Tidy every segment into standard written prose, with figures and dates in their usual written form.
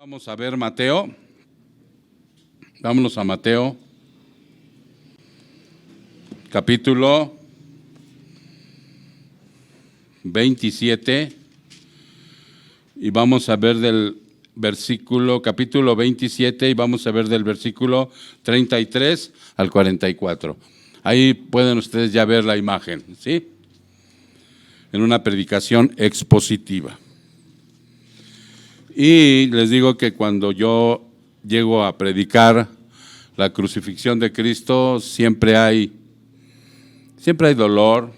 Vamos a ver Mateo. Vámonos a Mateo, capítulo 27, y vamos a ver del capítulo 27, y vamos a ver del versículo 33 al 44. Ahí pueden ustedes ya ver la imagen, ¿sí? En una predicación expositiva. Y les digo que cuando yo llego a predicar la crucifixión de Cristo, siempre hay dolor,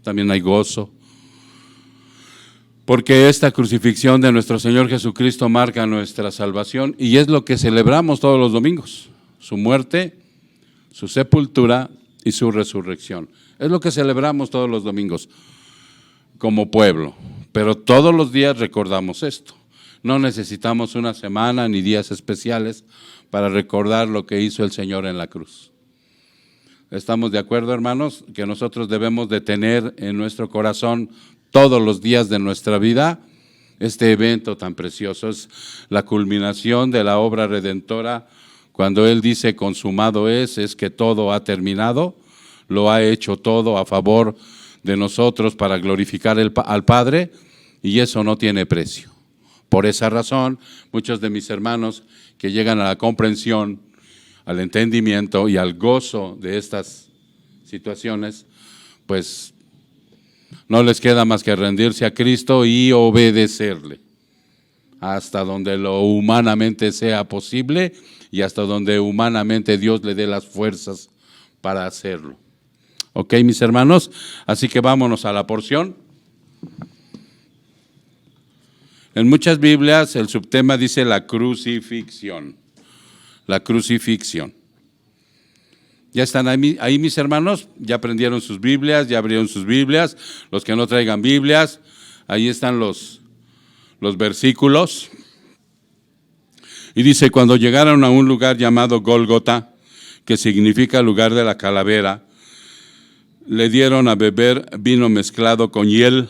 también hay gozo, porque esta crucifixión de nuestro Señor Jesucristo marca nuestra salvación y es lo que celebramos todos los domingos: su muerte, su sepultura y su resurrección. Es lo que celebramos todos los domingos como pueblo, pero todos los días recordamos esto. No necesitamos una semana ni días especiales para recordar lo que hizo el Señor en la cruz. ¿Estamos de acuerdo, hermanos? Que nosotros debemos de tener en nuestro corazón todos los días de nuestra vida este evento tan precioso. Es la culminación de la obra redentora. Cuando Él dice consumado es que todo ha terminado, lo ha hecho todo a favor de nosotros para glorificar al Padre, y eso no tiene precio. Por esa razón, muchos de mis hermanos que llegan a la comprensión, al entendimiento y al gozo de estas situaciones, pues no les queda más que rendirse a Cristo y obedecerle hasta donde lo humanamente sea posible y hasta donde humanamente Dios le dé las fuerzas para hacerlo. ¿Ok, mis hermanos? Así que vámonos a la porción. En muchas Biblias el subtema dice la crucifixión. La crucifixión. ¿Ya están ahí mis hermanos? ¿Ya aprendieron sus Biblias? ¿Ya abrieron sus Biblias? Los que no traigan Biblias, ahí están los versículos. Y dice: cuando llegaron a un lugar llamado Gólgota, que significa lugar de la calavera, le dieron a beber vino mezclado con hiel,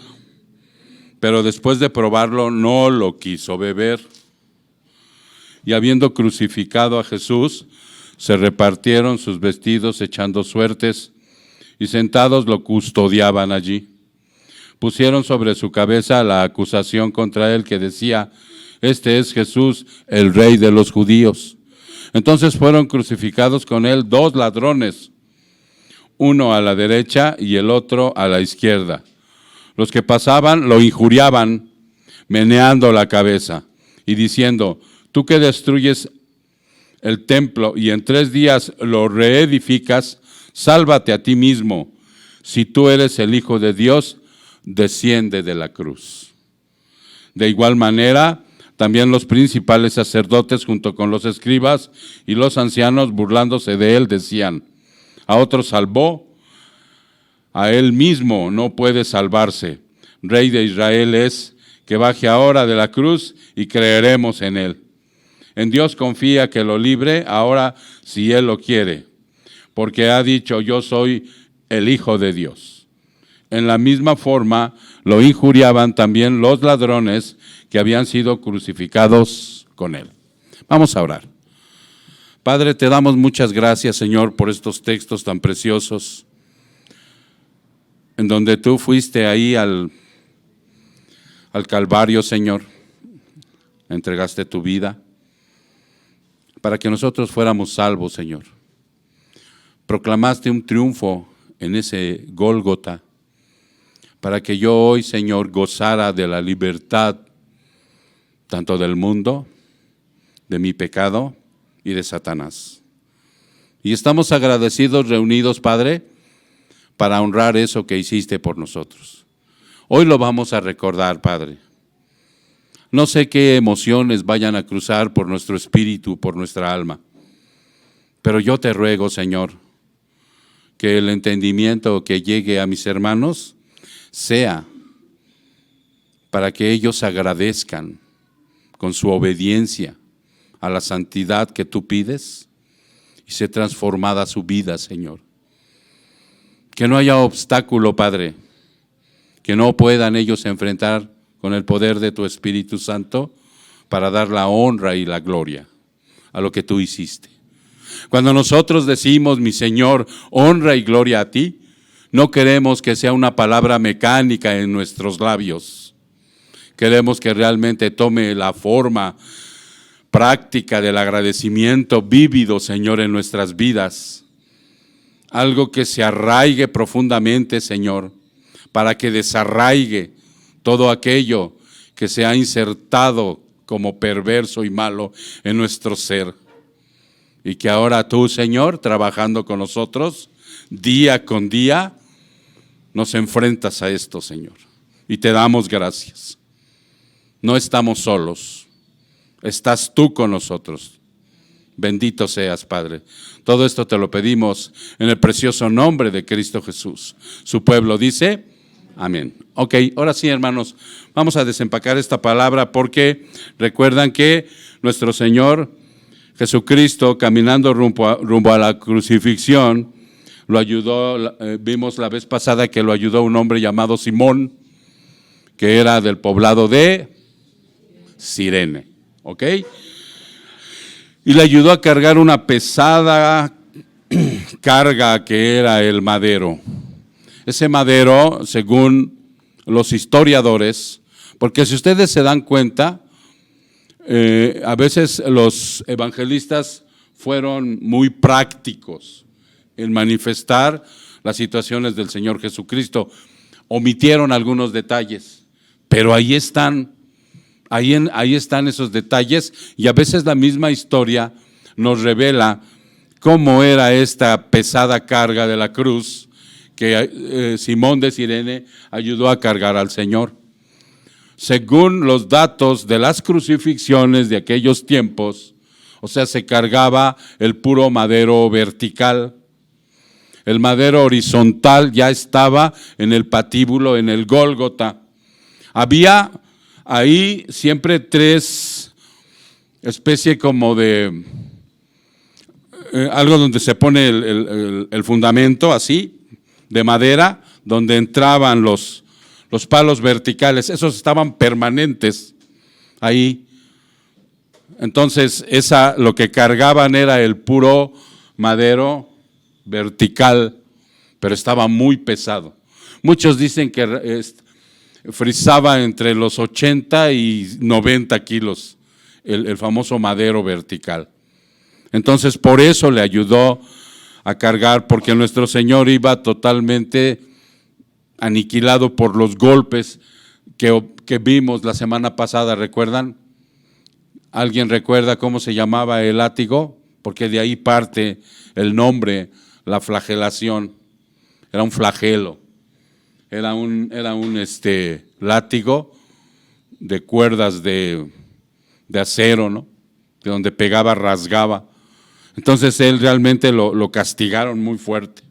pero después de probarlo no lo quiso beber. Y habiendo crucificado a Jesús, se repartieron sus vestidos echando suertes, y sentados lo custodiaban allí. Pusieron sobre su cabeza la acusación contra él que decía: este es Jesús, el Rey de los judíos. Entonces fueron crucificados con él 2 ladrones, uno a la derecha y el otro a la izquierda. Los que pasaban lo injuriaban, meneando la cabeza y diciendo: tú que destruyes el templo y en 3 días lo reedificas, sálvate a ti mismo. Si tú eres el Hijo de Dios, desciende de la cruz. De igual manera, también los principales sacerdotes junto con los escribas y los ancianos, burlándose de él, decían: a otro salvó, a él mismo no puede salvarse. Rey de Israel es, que baje ahora de la cruz y creeremos en él. En Dios confía que lo libre ahora si él lo quiere, porque ha dicho: yo soy el Hijo de Dios. En la misma forma lo injuriaban también los ladrones que habían sido crucificados con él. Vamos a orar. Padre, te damos muchas gracias, Señor, por estos textos tan preciosos, en donde tú fuiste ahí al Calvario, Señor, entregaste tu vida para que nosotros fuéramos salvos, Señor. Proclamaste un triunfo en ese Gólgota, para que yo hoy, Señor, gozara de la libertad, tanto del mundo, de mi pecado y de Satanás. Y estamos agradecidos, reunidos, Padre, para honrar eso que hiciste por nosotros. Hoy lo vamos a recordar, Padre. No sé qué emociones vayan a cruzar por nuestro espíritu, por nuestra alma, pero yo te ruego, Señor, que el entendimiento que llegue a mis hermanos sea para que ellos agradezcan con su obediencia a la santidad que tú pides y sea transformada su vida, Señor. Que no haya obstáculo, Padre, que no puedan ellos enfrentar con el poder de tu Espíritu Santo para dar la honra y la gloria a lo que tú hiciste. Cuando nosotros decimos, mi Señor, honra y gloria a ti, no queremos que sea una palabra mecánica en nuestros labios. Queremos que realmente tome la forma práctica del agradecimiento vívido, Señor, en nuestras vidas. Algo que se arraigue profundamente, Señor, para que desarraigue todo aquello que se ha insertado como perverso y malo en nuestro ser. Y que ahora tú, Señor, trabajando con nosotros, día con día, nos enfrentas a esto, Señor. Y te damos gracias. No estamos solos, estás tú con nosotros. Bendito seas, Padre. Todo esto te lo pedimos en el precioso nombre de Cristo Jesús. Su pueblo dice, amén. Ok, ahora sí, hermanos, vamos a desempacar esta palabra porque recuerdan que nuestro Señor Jesucristo, caminando rumbo a la crucifixión, lo ayudó, vimos la vez pasada que lo ayudó un hombre llamado Simón, que era del poblado de Cirene, ¿ok? Y le ayudó a cargar una pesada carga que era el madero. Ese madero, según los historiadores, porque si ustedes se dan cuenta, a veces los evangelistas fueron muy prácticos en manifestar las situaciones del Señor Jesucristo. Omitieron algunos detalles, pero ahí están esos detalles, y a veces la misma historia nos revela cómo era esta pesada carga de la cruz que Simón de Cirene ayudó a cargar al Señor. Según los datos de las crucifixiones de aquellos tiempos, o sea, se cargaba el puro madero vertical. El madero horizontal ya estaba en el patíbulo, en el Gólgota. Había ahí siempre tres especies como de algo donde se pone el fundamento así, de madera, donde entraban los palos verticales. Esos estaban permanentes ahí. Entonces, lo que cargaban era el puro madero vertical, pero estaba muy pesado. Muchos dicen que frisaba entre los 80 y 90 kilos el famoso madero vertical. Entonces, por eso le ayudó a cargar, porque nuestro Señor iba totalmente aniquilado por los golpes que vimos la semana pasada, ¿recuerdan? ¿Alguien recuerda cómo se llamaba el látigo? Porque de ahí parte el nombre, la flagelación. Era un flagelo, era un látigo de cuerdas de acero, ¿no? De donde pegaba, rasgaba. Entonces él realmente lo castigaron muy fuerte.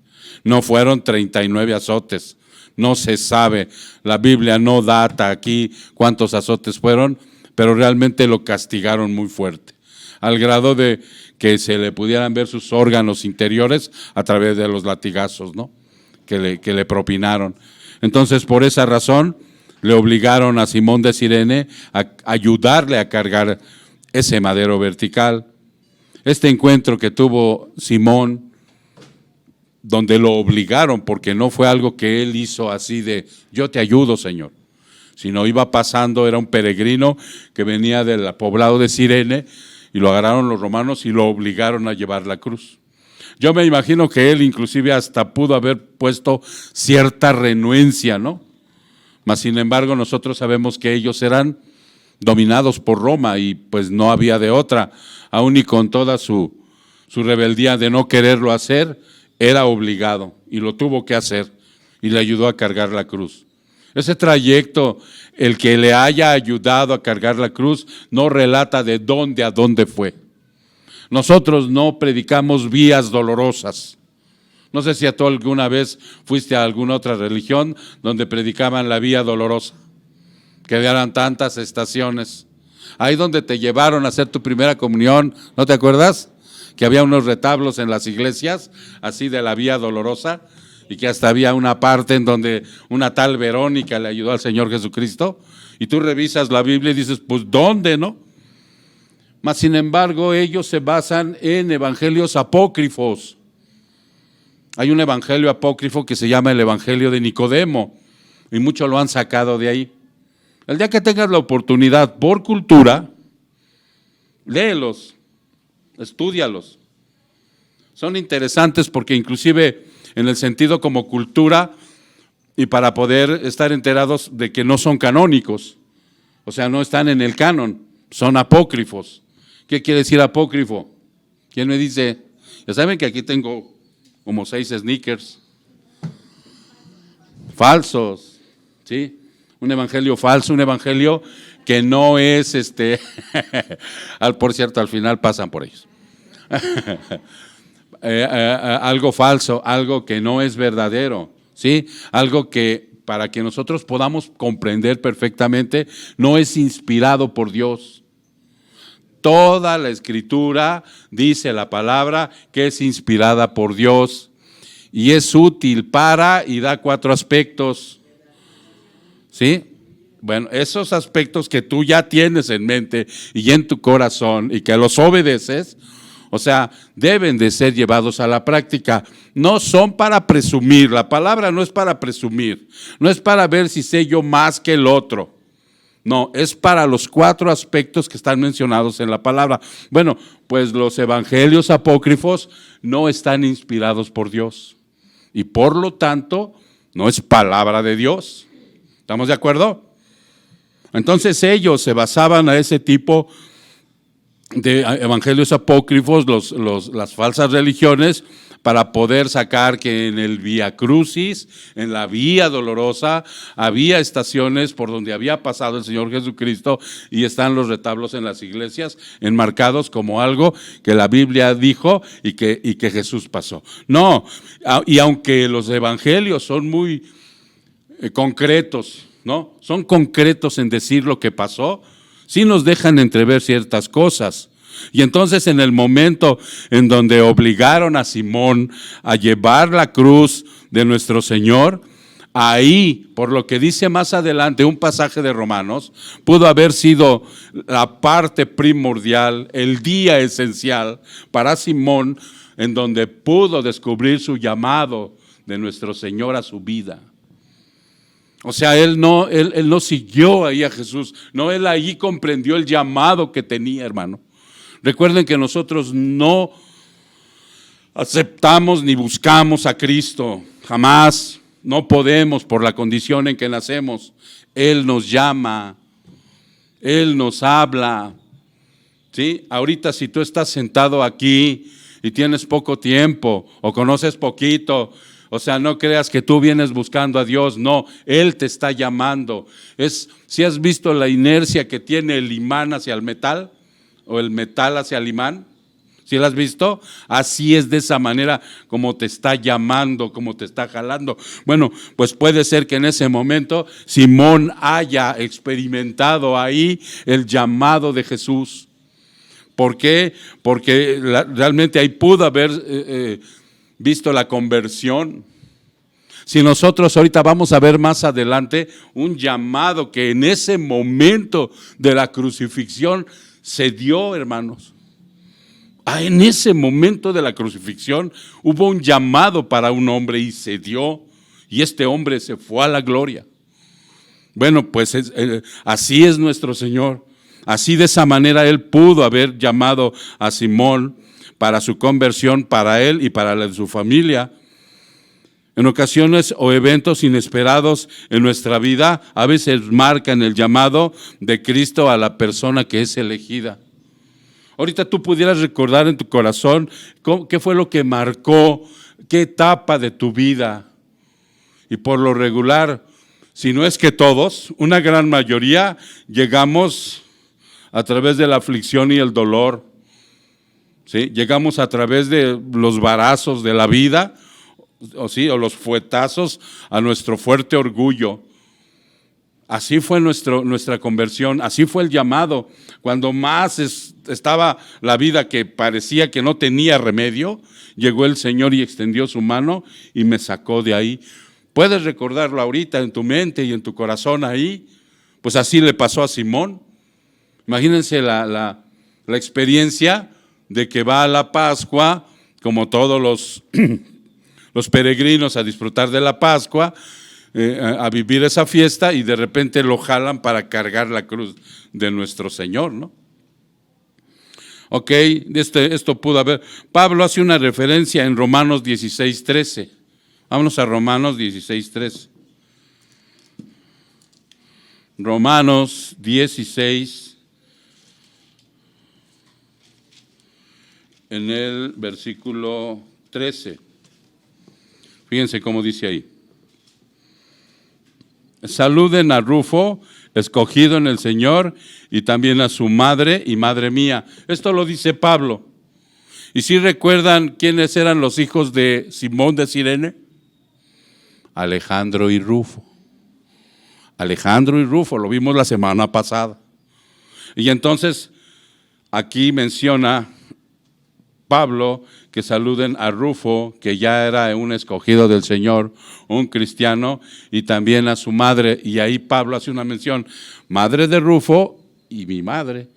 No fueron 39 azotes. No se sabe, la Biblia no data aquí cuántos azotes fueron, pero realmente lo castigaron muy fuerte, al grado de que se le pudieran ver sus órganos interiores a través de los latigazos, ¿no? que le propinaron. Entonces, por esa razón, le obligaron a Simón de Cirene a ayudarle a cargar ese madero vertical. Este encuentro que tuvo Simón, donde lo obligaron, porque no fue algo que él hizo así de, yo te ayudo, Señor, sino iba pasando, era un peregrino que venía del poblado de Cirene, y lo agarraron los romanos y lo obligaron a llevar la cruz. Yo me imagino que él inclusive hasta pudo haber puesto cierta renuencia, ¿no? Mas sin embargo nosotros sabemos que ellos eran dominados por Roma y pues no había de otra, aún y con toda su rebeldía de no quererlo hacer, era obligado y lo tuvo que hacer y le ayudó a cargar la cruz. Ese trayecto, el que le haya ayudado a cargar la cruz, no relata de dónde a dónde fue. Nosotros no predicamos vías dolorosas. No sé si tú alguna vez fuiste a alguna otra religión donde predicaban la vía dolorosa, que eran tantas estaciones. Ahí donde te llevaron a hacer tu primera comunión, ¿no te acuerdas? Que había unos retablos en las iglesias, así de la vía dolorosa, y que hasta había una parte en donde una tal Verónica le ayudó al Señor Jesucristo, y tú revisas la Biblia y dices, pues ¿dónde, no? Mas sin embargo, ellos se basan en evangelios apócrifos. Hay un evangelio apócrifo que se llama el Evangelio de Nicodemo, y muchos lo han sacado de ahí. El día que tengas la oportunidad, por cultura, léelos, estúdialos. Son interesantes porque inclusive en el sentido como cultura y para poder estar enterados de que no son canónicos, o sea, no están en el canon, son apócrifos. ¿Qué quiere decir apócrifo? ¿Quién me dice? Ya saben que aquí tengo como 6 sneakers falsos, ¿sí? Un evangelio falso, un evangelio que no es, por cierto, al final pasan por ellos. Algo falso, algo que no es verdadero, ¿sí? Algo que para que nosotros podamos comprender perfectamente no es inspirado por Dios. Toda la Escritura, dice la palabra, que es inspirada por Dios y es útil para, y da 4 aspectos, ¿sí? Bueno, esos aspectos que tú ya tienes en mente y en tu corazón y que los obedeces, o sea, deben de ser llevados a la práctica. No son para presumir, la palabra no es para presumir, no es para ver si sé yo más que el otro. No, es para los 4 aspectos que están mencionados en la palabra. Bueno, pues los evangelios apócrifos no están inspirados por Dios y por lo tanto no es palabra de Dios. ¿Estamos de acuerdo? Entonces ellos se basaban a ese tipo de evangelios apócrifos, las falsas religiones, para poder sacar que en el Vía Crucis, en la Vía Dolorosa, había estaciones por donde había pasado el Señor Jesucristo y están los retablos en las iglesias enmarcados como algo que la Biblia dijo y que Jesús pasó. No, y aunque los evangelios son muy concretos, ¿no? Son concretos en decir lo que pasó, sí nos dejan entrever ciertas cosas. Y entonces en el momento en donde obligaron a Simón a llevar la cruz de nuestro Señor, ahí, por lo que dice más adelante un pasaje de Romanos, pudo haber sido la parte primordial, el día esencial para Simón, en donde pudo descubrir su llamado de nuestro Señor a su vida. O sea, él no siguió ahí a Jesús, no, él ahí comprendió el llamado que tenía, hermano. Recuerden que nosotros no aceptamos ni buscamos a Cristo, jamás, no podemos por la condición en que nacemos. Él nos llama, Él nos habla, ¿sí? Ahorita si tú estás sentado aquí y tienes poco tiempo o conoces poquito, o sea, no creas que tú vienes buscando a Dios, no, Él te está llamando. ¿Si has visto la inercia que tiene el imán hacia el metal? ¿O el metal hacia el imán? ¿Sí lo has visto? Así es, de esa manera como te está llamando, como te está jalando. Bueno, pues puede ser que en ese momento Simón haya experimentado ahí el llamado de Jesús. ¿Por qué? Porque realmente ahí pudo haber visto la conversión. Si nosotros ahorita vamos a ver más adelante un llamado que en ese momento de la crucifixión se dio, hermanos. En ese momento de la crucifixión hubo un llamado para un hombre y se dio, y este hombre se fue a la gloria. Bueno, pues así es nuestro Señor. Así de esa manera Él pudo haber llamado a Simón para su conversión, para él y para la de su familia. En ocasiones o eventos inesperados en nuestra vida a veces marcan el llamado de Cristo a la persona que es elegida. Ahorita tú pudieras recordar en tu corazón qué fue lo que marcó, qué etapa de tu vida. Y por lo regular, si no es que todos, una gran mayoría llegamos a través de la aflicción y el dolor. ¿Sí? Llegamos a través de los varazos de la vida, o los fuetazos a nuestro fuerte orgullo. Así fue nuestra conversión, así fue el llamado. Cuando más estaba la vida que parecía que no tenía remedio, llegó el Señor y extendió su mano y me sacó de ahí. Puedes recordarlo ahorita en tu mente y en tu corazón ahí. Pues así le pasó a Simón. Imagínense la la experiencia de que va a la Pascua, como todos los peregrinos, a disfrutar de la Pascua, a vivir esa fiesta, y de repente lo jalan para cargar la cruz de nuestro Señor, ¿no? Ok, esto pudo haber. Pablo hace una referencia en Romanos 16:13. Vámonos a Romanos 16:13. Romanos 16, en el versículo 13. Fíjense cómo dice ahí. Saluden a Rufo, escogido en el Señor, y también a su madre y madre mía. Esto lo dice Pablo. ¿Y si recuerdan quiénes eran los hijos de Simón de Cirene? Alejandro y Rufo. Alejandro y Rufo, lo vimos la semana pasada. Y entonces aquí menciona Pablo que saluden a Rufo, que ya era un escogido del Señor, un cristiano, y también a su madre. Y ahí Pablo hace una mención, madre de Rufo y mi madre.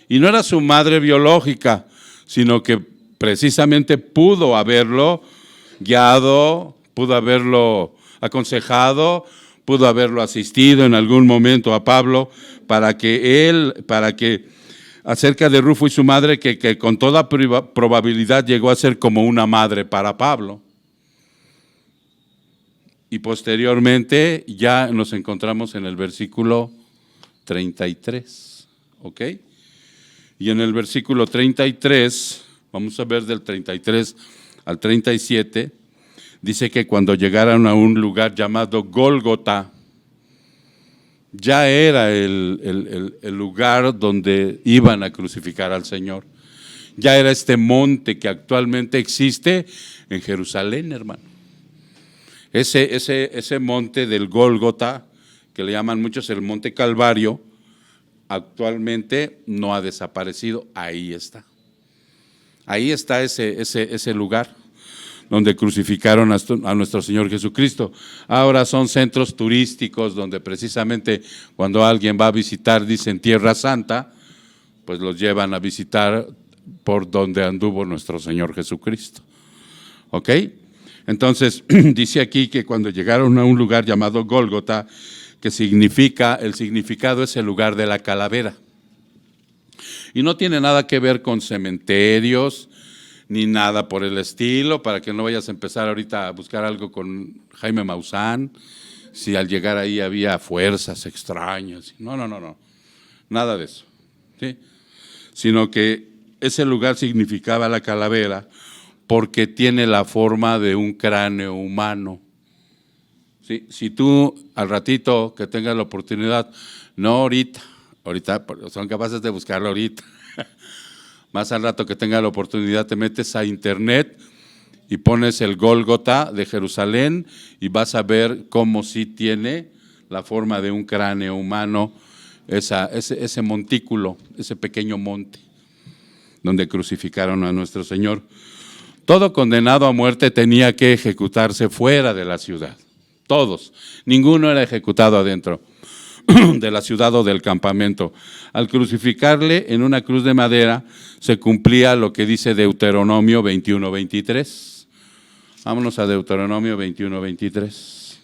Y no era su madre biológica, sino que precisamente pudo haberlo guiado, pudo haberlo aconsejado, pudo haberlo asistido en algún momento a Pablo para que acerca de Rufo y su madre, que con toda probabilidad llegó a ser como una madre para Pablo. Y posteriormente ya nos encontramos en el versículo 33, ¿ok? Y en el versículo 33, vamos a ver del 33 al 37, dice que cuando llegaron a un lugar llamado Gólgota, ya era el lugar donde iban a crucificar al Señor. Ya era este monte que actualmente existe en Jerusalén, hermano. Ese monte del Gólgota, que le llaman muchos el monte Calvario, actualmente no ha desaparecido. Ahí está. Ahí está ese lugar donde crucificaron a nuestro Señor Jesucristo. Ahora son centros turísticos donde precisamente cuando alguien va a visitar, dicen Tierra Santa, pues los llevan a visitar por donde anduvo nuestro Señor Jesucristo. ¿Ok? Entonces, dice aquí que cuando llegaron a un lugar llamado Gólgota, que significa, el significado es el lugar de la calavera. Y no tiene nada que ver con cementerios, ni nada por el estilo, para que no vayas a empezar ahorita a buscar algo con Jaime Maussan, si al llegar ahí había fuerzas extrañas. No, nada de eso, ¿sí? Sino que ese lugar significaba la calavera porque tiene la forma de un cráneo humano. ¿Sí? Si tú al ratito que tengas la oportunidad, no ahorita son capaces de buscarlo ahorita, más al rato que tenga la oportunidad, te metes a internet y pones el Gólgota de Jerusalén y vas a ver cómo sí tiene la forma de un cráneo humano, ese montículo, ese pequeño monte donde crucificaron a nuestro Señor. Todo condenado a muerte tenía que ejecutarse fuera de la ciudad, todos, ninguno era ejecutado adentro de la ciudad o del campamento. Al crucificarle en una cruz de madera se cumplía lo que dice Deuteronomio 21:23. Vámonos a Deuteronomio 21:23.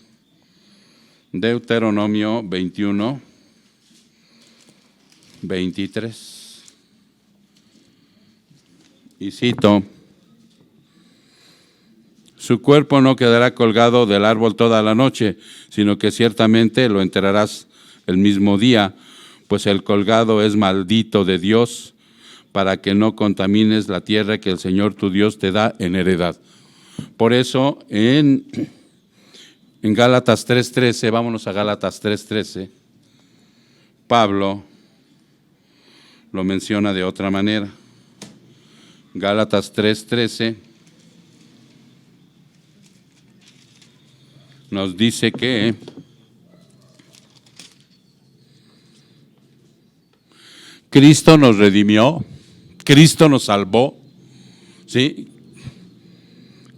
Deuteronomio 21:23. Y cito: su cuerpo no quedará colgado del árbol toda la noche, sino que ciertamente lo enterrarás el mismo día, pues el colgado es maldito de Dios, para que no contamines la tierra que el Señor tu Dios te da en heredad. Por eso en Gálatas 3:13, vámonos a Gálatas 3:13, Pablo lo menciona de otra manera. Gálatas 3:13 nos dice que Cristo nos redimió, Cristo nos salvó, ¿sí?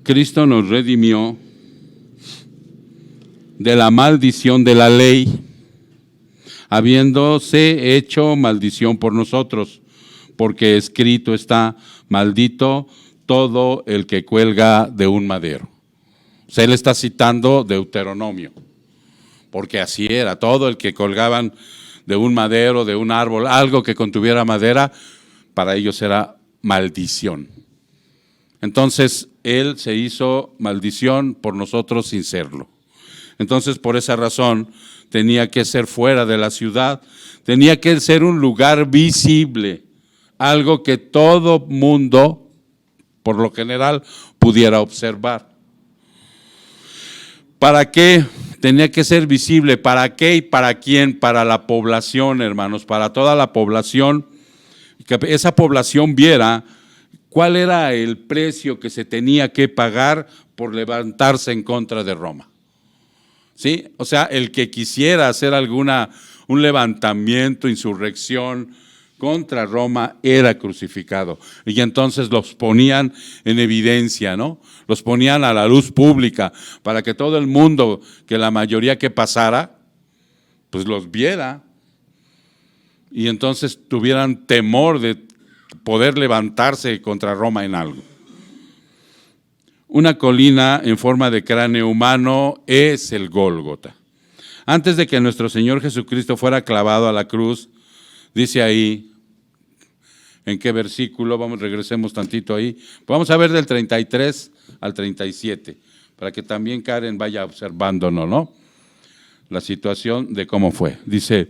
Cristo nos redimió de la maldición de la ley, habiéndose hecho maldición por nosotros, porque escrito está: maldito todo el que cuelga de un madero. O sea, él está citando Deuteronomio, porque así era, todo el que colgaban de un madero, de un árbol, algo que contuviera madera, para ellos era maldición. Entonces, él se hizo maldición por nosotros sin serlo. Entonces, por esa razón, tenía que ser fuera de la ciudad, tenía que ser un lugar visible, algo que todo mundo, por lo general, pudiera observar. ¿Para qué? Tenía que ser visible. ¿Para qué y para quién? Para la población, hermanos, para toda la población, que esa población viera cuál era el precio que se tenía que pagar por levantarse en contra de Roma. ¿Sí? O sea, el que quisiera hacer un levantamiento, insurrección contra Roma, era crucificado. Y entonces los ponían en evidencia, ¿no? Los ponían a la luz pública para que todo el mundo, que la mayoría que pasara, pues los viera. Y entonces tuvieran temor de poder levantarse contra Roma en algo. Una colina en forma de cráneo humano es el Gólgota. Antes de que nuestro Señor Jesucristo fuera clavado a la cruz, dice ahí, ¿en qué versículo? Regresemos tantito ahí. Vamos a ver del 33 al 37, para que también Karen vaya observándonos, ¿no? La situación de cómo fue. Dice: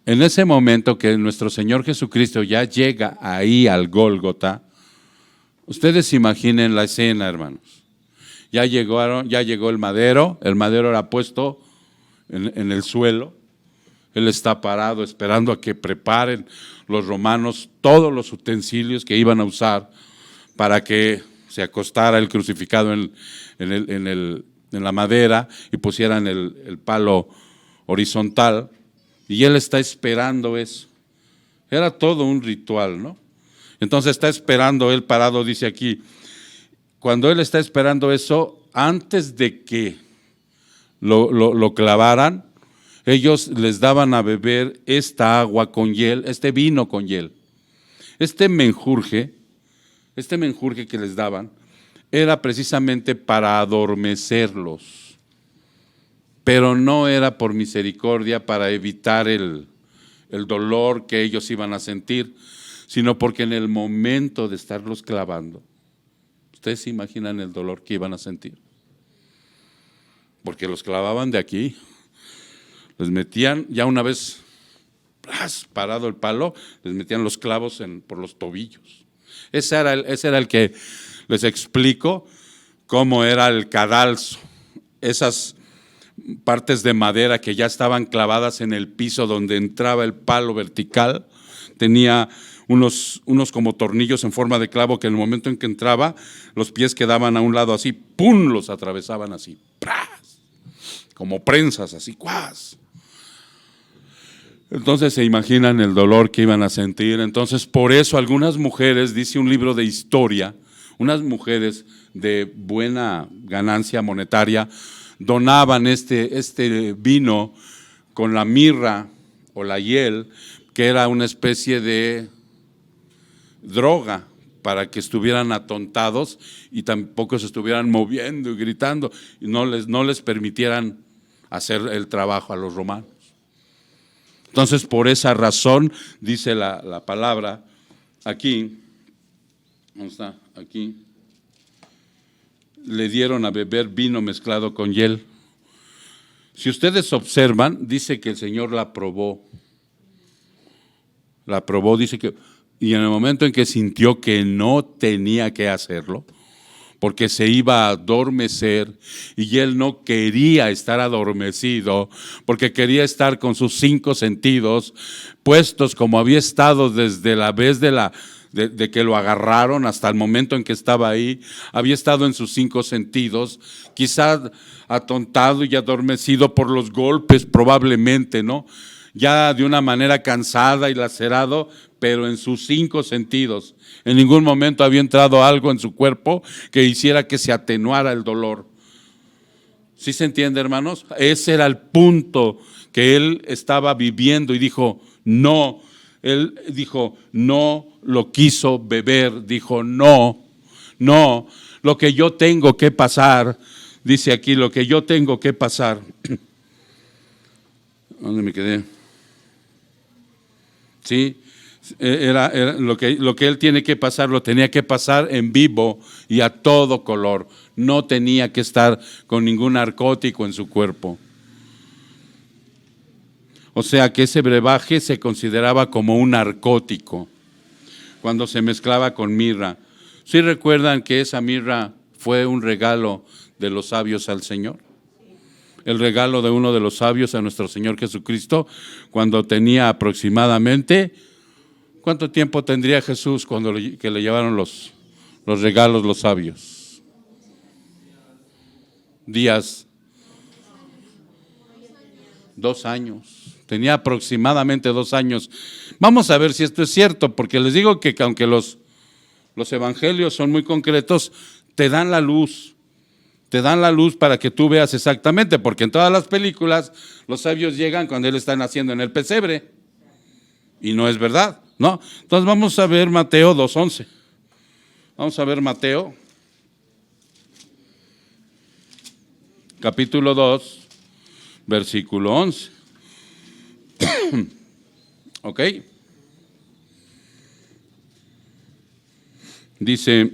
en ese momento que nuestro Señor Jesucristo ya llega ahí al Gólgota, ustedes imaginen la escena, hermanos. Ya llegó el madero era puesto en el suelo, él está parado esperando a que preparen los romanos todos los utensilios que iban a usar para que se acostara el crucificado en la madera y pusieran el palo horizontal. Y él está esperando eso. Era todo un ritual, ¿no? Entonces está esperando él parado, dice aquí. Cuando él está esperando eso, antes de que lo clavaran, ellos les daban a beber esta agua con hiel, este vino con hiel. Este menjurje que les daban, era precisamente para adormecerlos. Pero no era por misericordia para evitar el dolor que ellos iban a sentir, sino porque en el momento de estarlos clavando, ustedes se imaginan el dolor que iban a sentir. Porque los clavaban de aquí, les metían, ya una vez parado el palo, les metían los clavos por los tobillos. Ese era el que les explico cómo era el cadalso, esas partes de madera que ya estaban clavadas en el piso donde entraba el palo vertical, tenía unos como tornillos en forma de clavo que en el momento en que entraba, los pies quedaban a un lado así, ¡pum!, los atravesaban así, ¡pras!, como prensas así, ¡cuas! Entonces se imaginan el dolor que iban a sentir. Entonces por eso algunas mujeres, dice un libro de historia, unas mujeres de buena ganancia monetaria, donaban este vino con la mirra o la hiel, que era una especie de droga para que estuvieran atontados y tampoco se estuvieran moviendo y gritando y no les permitieran hacer el trabajo a los romanos. Entonces, por esa razón, dice la palabra aquí, ¿dónde está? Aquí. Le dieron a beber vino mezclado con hiel. Si ustedes observan, dice que el Señor la probó. La probó, dice que, y en el momento en que sintió que no tenía que hacerlo, porque se iba a adormecer, y él no quería estar adormecido, porque quería estar con sus 5 sentidos puestos como había estado desde la vez de que lo agarraron hasta el momento en que estaba ahí, había estado en sus 5 sentidos, quizás atontado y adormecido por los golpes probablemente, ¿no? Ya de una manera cansada y lacerado, pero en sus 5 sentidos. En ningún momento había entrado algo en su cuerpo que hiciera que se atenuara el dolor. ¿Sí se entiende, hermanos? Ese era el punto que él estaba viviendo y dijo, no, él dijo, no lo quiso beber, dijo, no, lo que yo tengo que pasar, dice aquí, lo que yo tengo que pasar. ¿Dónde me quedé? Sí, era lo que él tiene que pasar, lo tenía que pasar en vivo y a todo color. No tenía que estar con ningún narcótico en su cuerpo. O sea que ese brebaje se consideraba como un narcótico cuando se mezclaba con mirra. ¿Sí recuerdan que esa mirra fue un regalo de los sabios al Señor? El regalo de uno de los sabios a nuestro Señor Jesucristo cuando tenía aproximadamente, ¿cuánto tiempo tendría Jesús cuando que le llevaron los regalos los sabios? Días. 2 años. Tenía aproximadamente 2 años. Vamos a ver si esto es cierto, porque les digo que aunque los evangelios son muy concretos, te dan la luz. Te dan la luz para que tú veas exactamente, porque en todas las películas los sabios llegan cuando él está naciendo en el pesebre. Y no es verdad, ¿no? Entonces vamos a ver Mateo 2:11. Vamos a ver Mateo, capítulo 2, versículo 11. ¿Ok? Dice,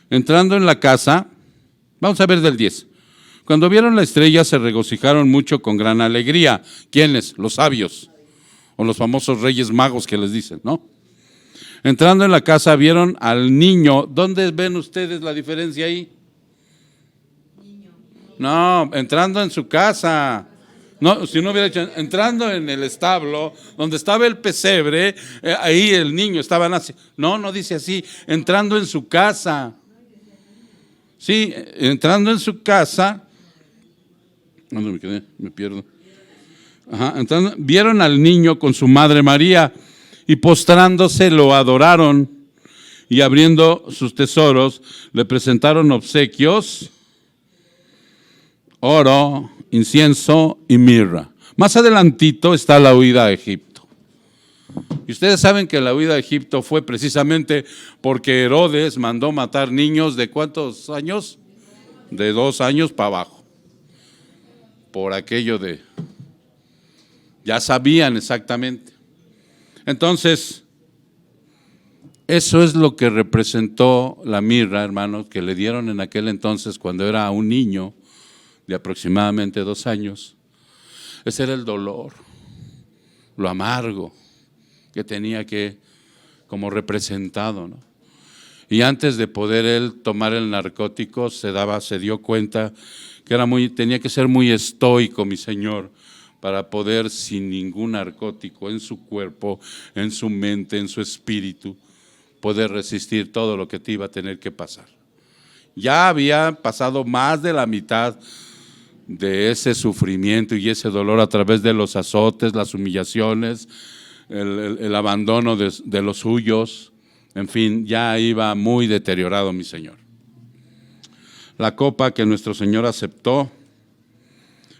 entrando en la casa, vamos a ver del 10. Cuando vieron la estrella se regocijaron mucho con gran alegría. ¿Quiénes? Los sabios, o los famosos reyes magos que les dicen, ¿no? Entrando en la casa vieron al niño. ¿Dónde ven ustedes la diferencia ahí? No, entrando en su casa. No, si no hubiera dicho, entrando en el establo, donde estaba el pesebre, ahí el niño estaba naciendo. No dice así, entrando en su casa. Sí, entrando en su casa. ¿Dónde me quedé? Me pierdo. Ajá, entrando, vieron al niño con su madre María y postrándose lo adoraron y abriendo sus tesoros le presentaron obsequios, oro, incienso y mirra. Más adelantito está la huida a Egipto. Y ustedes saben que la huida a Egipto fue precisamente porque Herodes mandó matar niños de ¿cuántos años? De 2 años para abajo. Por aquello de, ya sabían exactamente. Entonces, eso es lo que representó la mirra, hermanos, que le dieron en aquel entonces cuando era un niño de aproximadamente 2 años. Ese era el dolor, lo amargo que tenía que, como representado, ¿no? Y antes de poder él tomar el narcótico, se dio cuenta que tenía que ser muy estoico, mi Señor, para poder, sin ningún narcótico en su cuerpo, en su mente, en su espíritu, poder resistir todo lo que te iba a tener que pasar. Ya había pasado más de la mitad de ese sufrimiento y ese dolor a través de los azotes, las humillaciones, el abandono de los suyos, en fin, ya iba muy deteriorado, mi Señor. La copa que nuestro Señor aceptó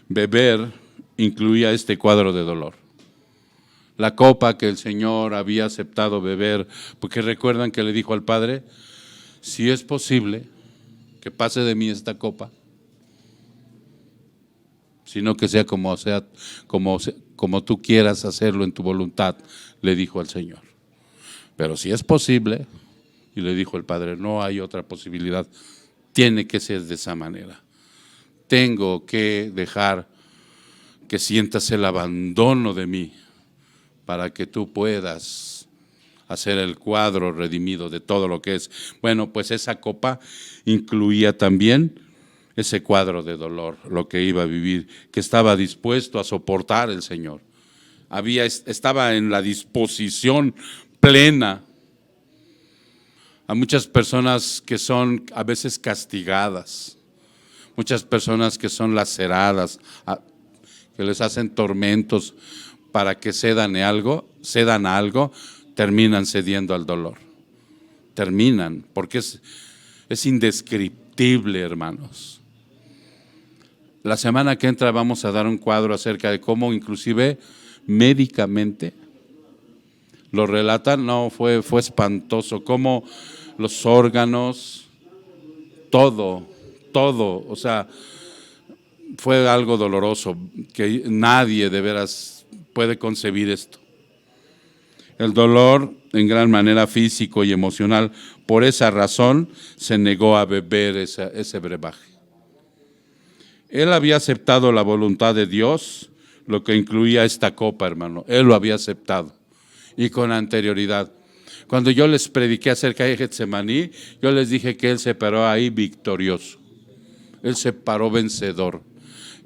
beber incluía este cuadro de dolor. La copa que el Señor había aceptado beber, porque recuerdan que le dijo al Padre, si es posible que pase de mí esta copa, sino que sea como tú quieras hacerlo en tu voluntad, le dijo al Señor. Pero si es posible, y le dijo el Padre, no hay otra posibilidad, tiene que ser de esa manera. Tengo que dejar que sientas el abandono de mí para que tú puedas hacer el cuadro redimido de todo lo que es. Bueno, pues esa copa incluía también ese cuadro de dolor, lo que iba a vivir, que estaba dispuesto a soportar el Señor. Estaba en la disposición plena. A muchas personas que son a veces castigadas, muchas personas que son laceradas, que les hacen tormentos para que cedan a algo, terminan cediendo al dolor. Terminan, porque es indescriptible, hermanos. La semana que entra vamos a dar un cuadro acerca de cómo inclusive médicamente lo relatan. No, fue espantoso, cómo los órganos, todo, o sea, fue algo doloroso, que nadie de veras puede concebir esto. El dolor en gran manera físico y emocional, por esa razón se negó a beber ese brebaje. Él había aceptado la voluntad de Dios, lo que incluía esta copa, hermano. Él lo había aceptado y con anterioridad. Cuando yo les prediqué acerca de Getsemaní, yo les dije que Él se paró ahí victorioso. Él se paró vencedor.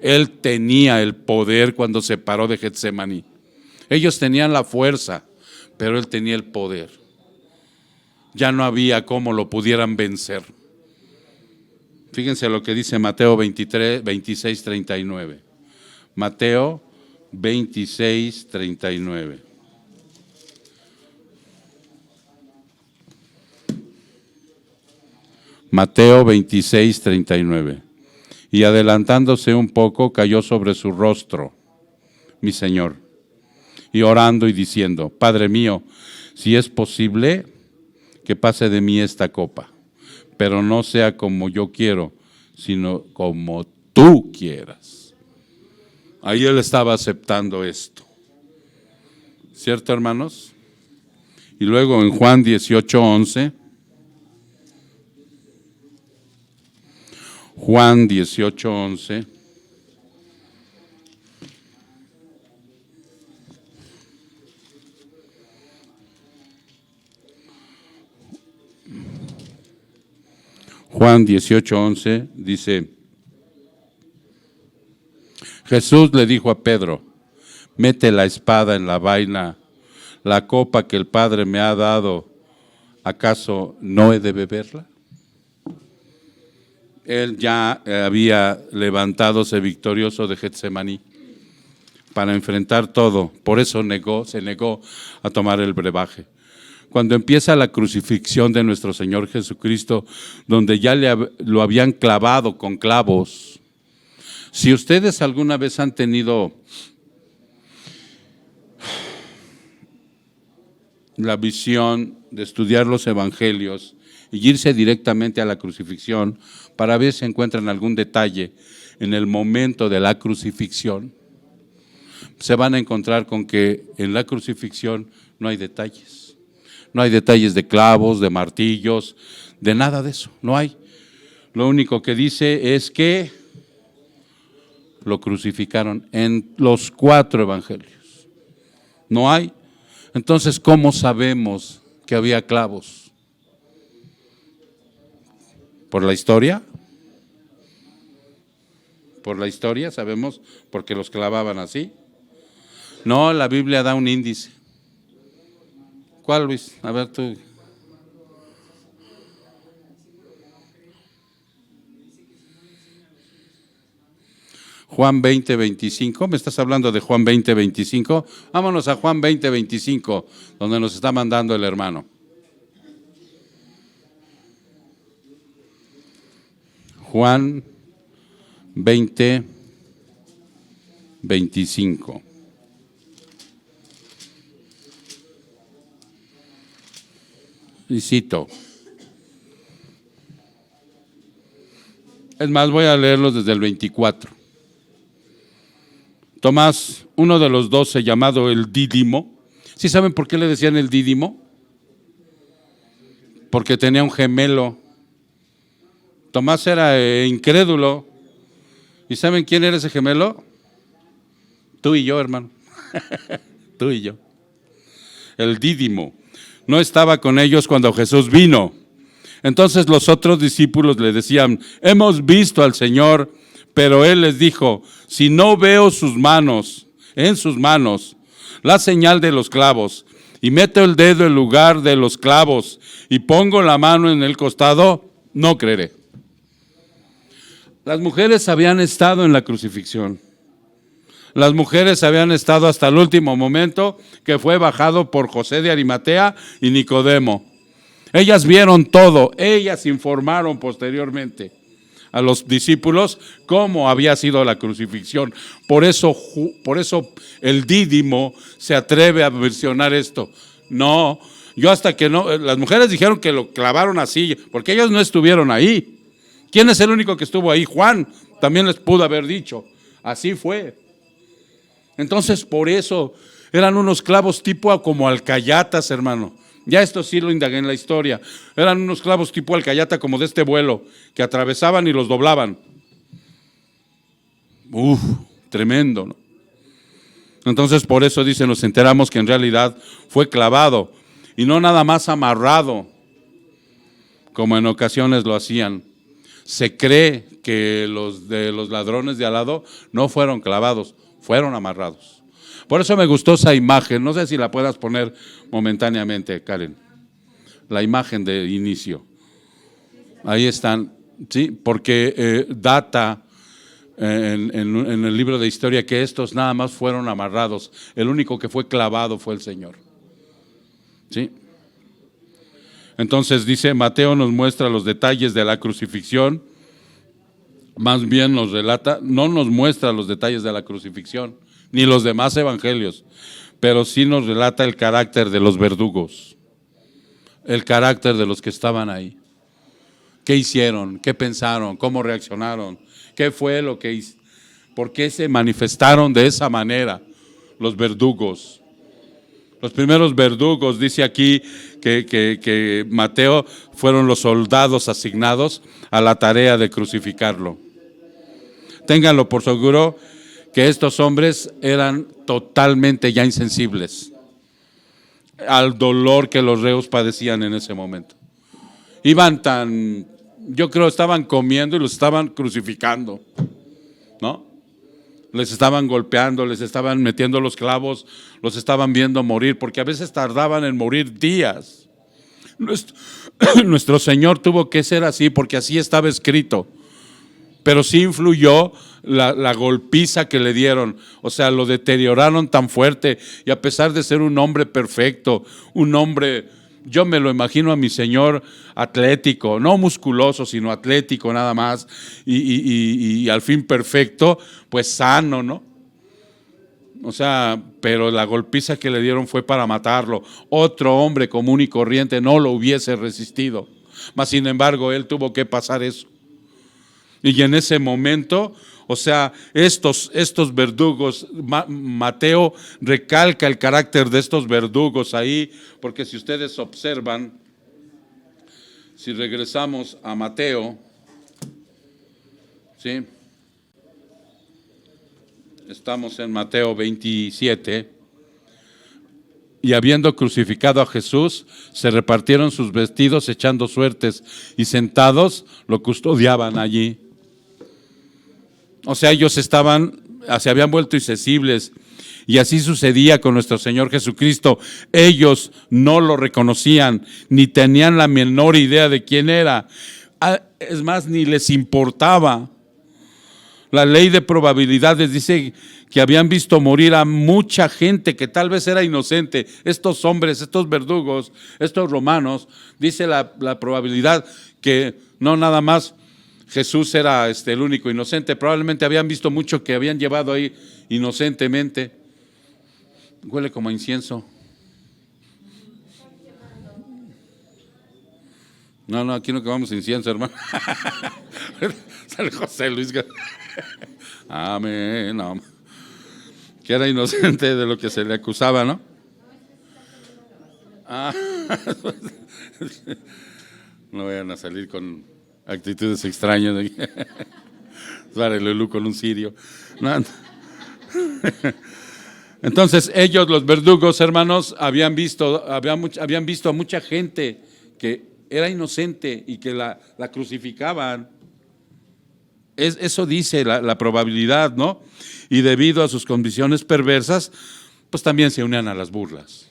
Él tenía el poder cuando se paró de Getsemaní. Ellos tenían la fuerza, pero Él tenía el poder. Ya no había cómo lo pudieran vencer. Fíjense lo que dice Mateo 26, 39. Mateo 26, 39. Mateo 26, 39. Y adelantándose un poco, cayó sobre su rostro, mi Señor, y orando y diciendo: Padre mío, si es posible, que pase de mí esta copa, pero no sea como yo quiero, sino como tú quieras. Ahí Él estaba aceptando esto. ¿Cierto, hermanos? Y luego en Juan 18, 11. Juan 18, 11. Juan 18, 11 dice: Jesús le dijo a Pedro: mete la espada en la vaina, la copa que el Padre me ha dado, ¿acaso no he de beberla? Él ya había levantadose victorioso de Getsemaní para enfrentar todo, por eso se negó a tomar el brebaje. Cuando empieza la crucifixión de nuestro Señor Jesucristo, donde ya lo habían clavado con clavos. Si ustedes alguna vez han tenido la visión de estudiar los evangelios y irse directamente a la crucifixión para ver si encuentran algún detalle en el momento de la crucifixión, se van a encontrar con que en la crucifixión no hay detalles. No hay detalles de clavos, de martillos, de nada de eso, no hay. Lo único que dice es que lo crucificaron en los 4 evangelios. No hay. Entonces, ¿cómo sabemos que había clavos? ¿Por la historia? ¿Por la historia sabemos por qué los clavaban así? No, la Biblia da un índice. ¿Cuál, Luis? A ver tú. Juan 20, 25. ¿Me estás hablando de Juan 20, 25? Vámonos a Juan 20, 25, donde nos está mandando el hermano. Juan 20, 25. Y cito. Es más, voy a leerlos desde el 24. Tomás, uno de los 12, llamado el Dídimo. ¿Sí saben por qué le decían el Dídimo? Porque tenía un gemelo. Tomás era incrédulo. ¿Y saben quién era ese gemelo? Tú y yo, hermano. Tú y yo. El Dídimo. No estaba con ellos cuando Jesús vino. Entonces los otros discípulos le decían: hemos visto al Señor. Pero Él les dijo: si no veo en sus manos, la señal de los clavos, y meto el dedo en lugar de los clavos, y pongo la mano en el costado, no creeré. Las mujeres habían estado en la crucifixión. Las mujeres habían estado hasta el último momento, que fue bajado por José de Arimatea y Nicodemo. Ellas vieron todo, ellas informaron posteriormente. a los discípulos cómo había sido la crucifixión. Por eso el Dídimo se atreve a versionar esto. No, yo hasta que no, las mujeres dijeron que lo clavaron así, porque ellos no estuvieron ahí. ¿Quién es el único que estuvo ahí? Juan también les pudo haber dicho, así fue. Entonces por eso eran unos clavos tipo como alcayatas, hermano. Ya esto sí lo indagué en la historia. Eran unos clavos tipo alcayata como de este vuelo, que atravesaban y los doblaban. Tremendo, ¿no? Entonces por eso dice, nos enteramos que en realidad fue clavado y no nada más amarrado, como en ocasiones lo hacían. Se cree que los de los ladrones de al lado no fueron clavados, fueron amarrados. Por eso me gustó esa imagen, no sé si la puedas poner momentáneamente, Karen, la imagen de inicio. Ahí están, sí, porque data en el libro de historia que estos nada más fueron amarrados, el único que fue clavado fue el Señor. ¿Sí? Entonces dice, Mateo nos muestra los detalles de la crucifixión, más bien nos relata, no nos muestra los detalles de la crucifixión, ni los demás evangelios, pero sí nos relata el carácter de los verdugos, el carácter de los que estaban ahí. ¿Qué hicieron? ¿Qué pensaron? ¿Cómo reaccionaron? ¿Qué fue lo que hizo? ¿Por qué se manifestaron de esa manera los verdugos? Los primeros verdugos, dice aquí que Mateo, fueron los soldados asignados a la tarea de crucificarlo. Ténganlo por seguro que estos hombres eran totalmente ya insensibles al dolor que los reos padecían en ese momento. Iban yo creo estaban comiendo y los estaban crucificando, ¿no? Les estaban golpeando, les estaban metiendo los clavos, los estaban viendo morir, porque a veces tardaban en morir días. Nuestro Señor tuvo que ser así porque así estaba escrito, pero sí influyó la golpiza que le dieron, o sea, lo deterioraron tan fuerte, y a pesar de ser un hombre perfecto, un hombre, yo me lo imagino a mi Señor atlético, no musculoso, sino atlético nada más, y al fin perfecto, pues sano, ¿no? O sea, pero la golpiza que le dieron fue para matarlo. Otro hombre común y corriente no lo hubiese resistido, mas sin embargo él tuvo que pasar eso. Y en ese momento, o sea, estos verdugos, Mateo recalca el carácter de estos verdugos ahí, porque si ustedes observan, si regresamos a Mateo, ¿sí? Estamos en Mateo 27, y habiendo crucificado a Jesús, se repartieron sus vestidos echando suertes, y sentados lo custodiaban allí. O sea, ellos se habían vuelto insensibles, y así sucedía con nuestro Señor Jesucristo. Ellos no lo reconocían, ni tenían la menor idea de quién era. Es más, ni les importaba. La ley de probabilidades dice que habían visto morir a mucha gente que tal vez era inocente. Estos hombres, estos verdugos, estos romanos, dice la probabilidad que no nada más Jesús era el único inocente, probablemente habían visto mucho que habían llevado ahí inocentemente. Huele como a incienso. No, aquí no quemamos incienso, hermano. Sale José Luis. Amén. No. Que era inocente de lo que se le acusaba, ¿no? No vayan a salir con actitudes extrañas. Sale Lulú con un cirio. No. Entonces ellos, los verdugos, hermanos, habían visto a mucha gente que era inocente y que la crucificaban. Eso dice la probabilidad, ¿no? Y debido a sus condiciones perversas, pues también se unían a las burlas.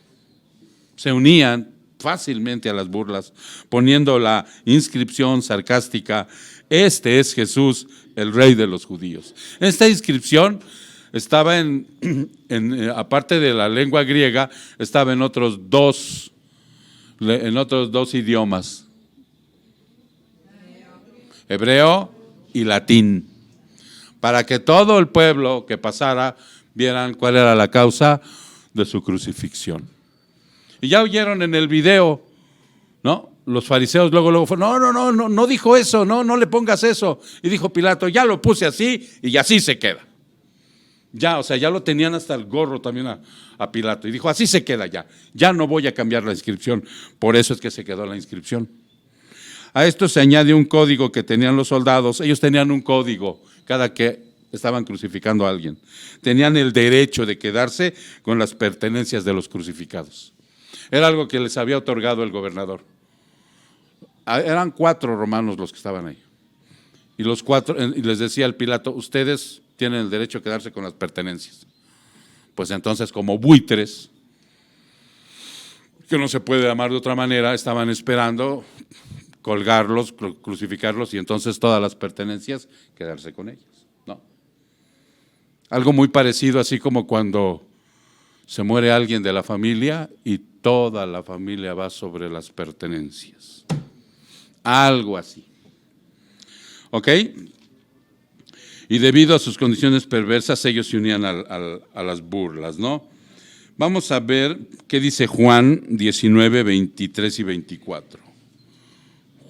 Se unían fácilmente a las burlas, poniendo la inscripción sarcástica: este es Jesús, el Rey de los judíos. Esta inscripción estaba aparte de la lengua griega, estaba en otros dos idiomas. Hebreo, y latín, para que todo el pueblo que pasara vieran cuál era la causa de su crucifixión. Y ya oyeron en el video, ¿no? Los fariseos luego fueron, no dijo eso, no le pongas eso. Y dijo Pilato, ya lo puse así y así se queda. Ya, o sea, ya lo tenían hasta el gorro también a Pilato. Y dijo, así se queda ya no voy a cambiar la inscripción. Por eso es que se quedó la inscripción. A esto se añade un código que tenían los soldados. Ellos tenían un código cada que estaban crucificando a alguien. Tenían el derecho de quedarse con las pertenencias de los crucificados. Era algo que les había otorgado el gobernador. Eran 4 romanos los que estaban ahí. Y los 4, y les decía el Pilato, ustedes tienen el derecho a quedarse con las pertenencias. Pues entonces, como buitres, que no se puede llamar de otra manera, estaban esperando colgarlos, crucificarlos y entonces todas las pertenencias quedarse con ellas. ¿No? Algo muy parecido, así como cuando se muere alguien de la familia y toda la familia va sobre las pertenencias. Algo así. ¿Ok? Y debido a sus condiciones perversas, ellos se unían a las burlas, ¿no? Vamos a ver qué dice Juan 19, 23 y 24.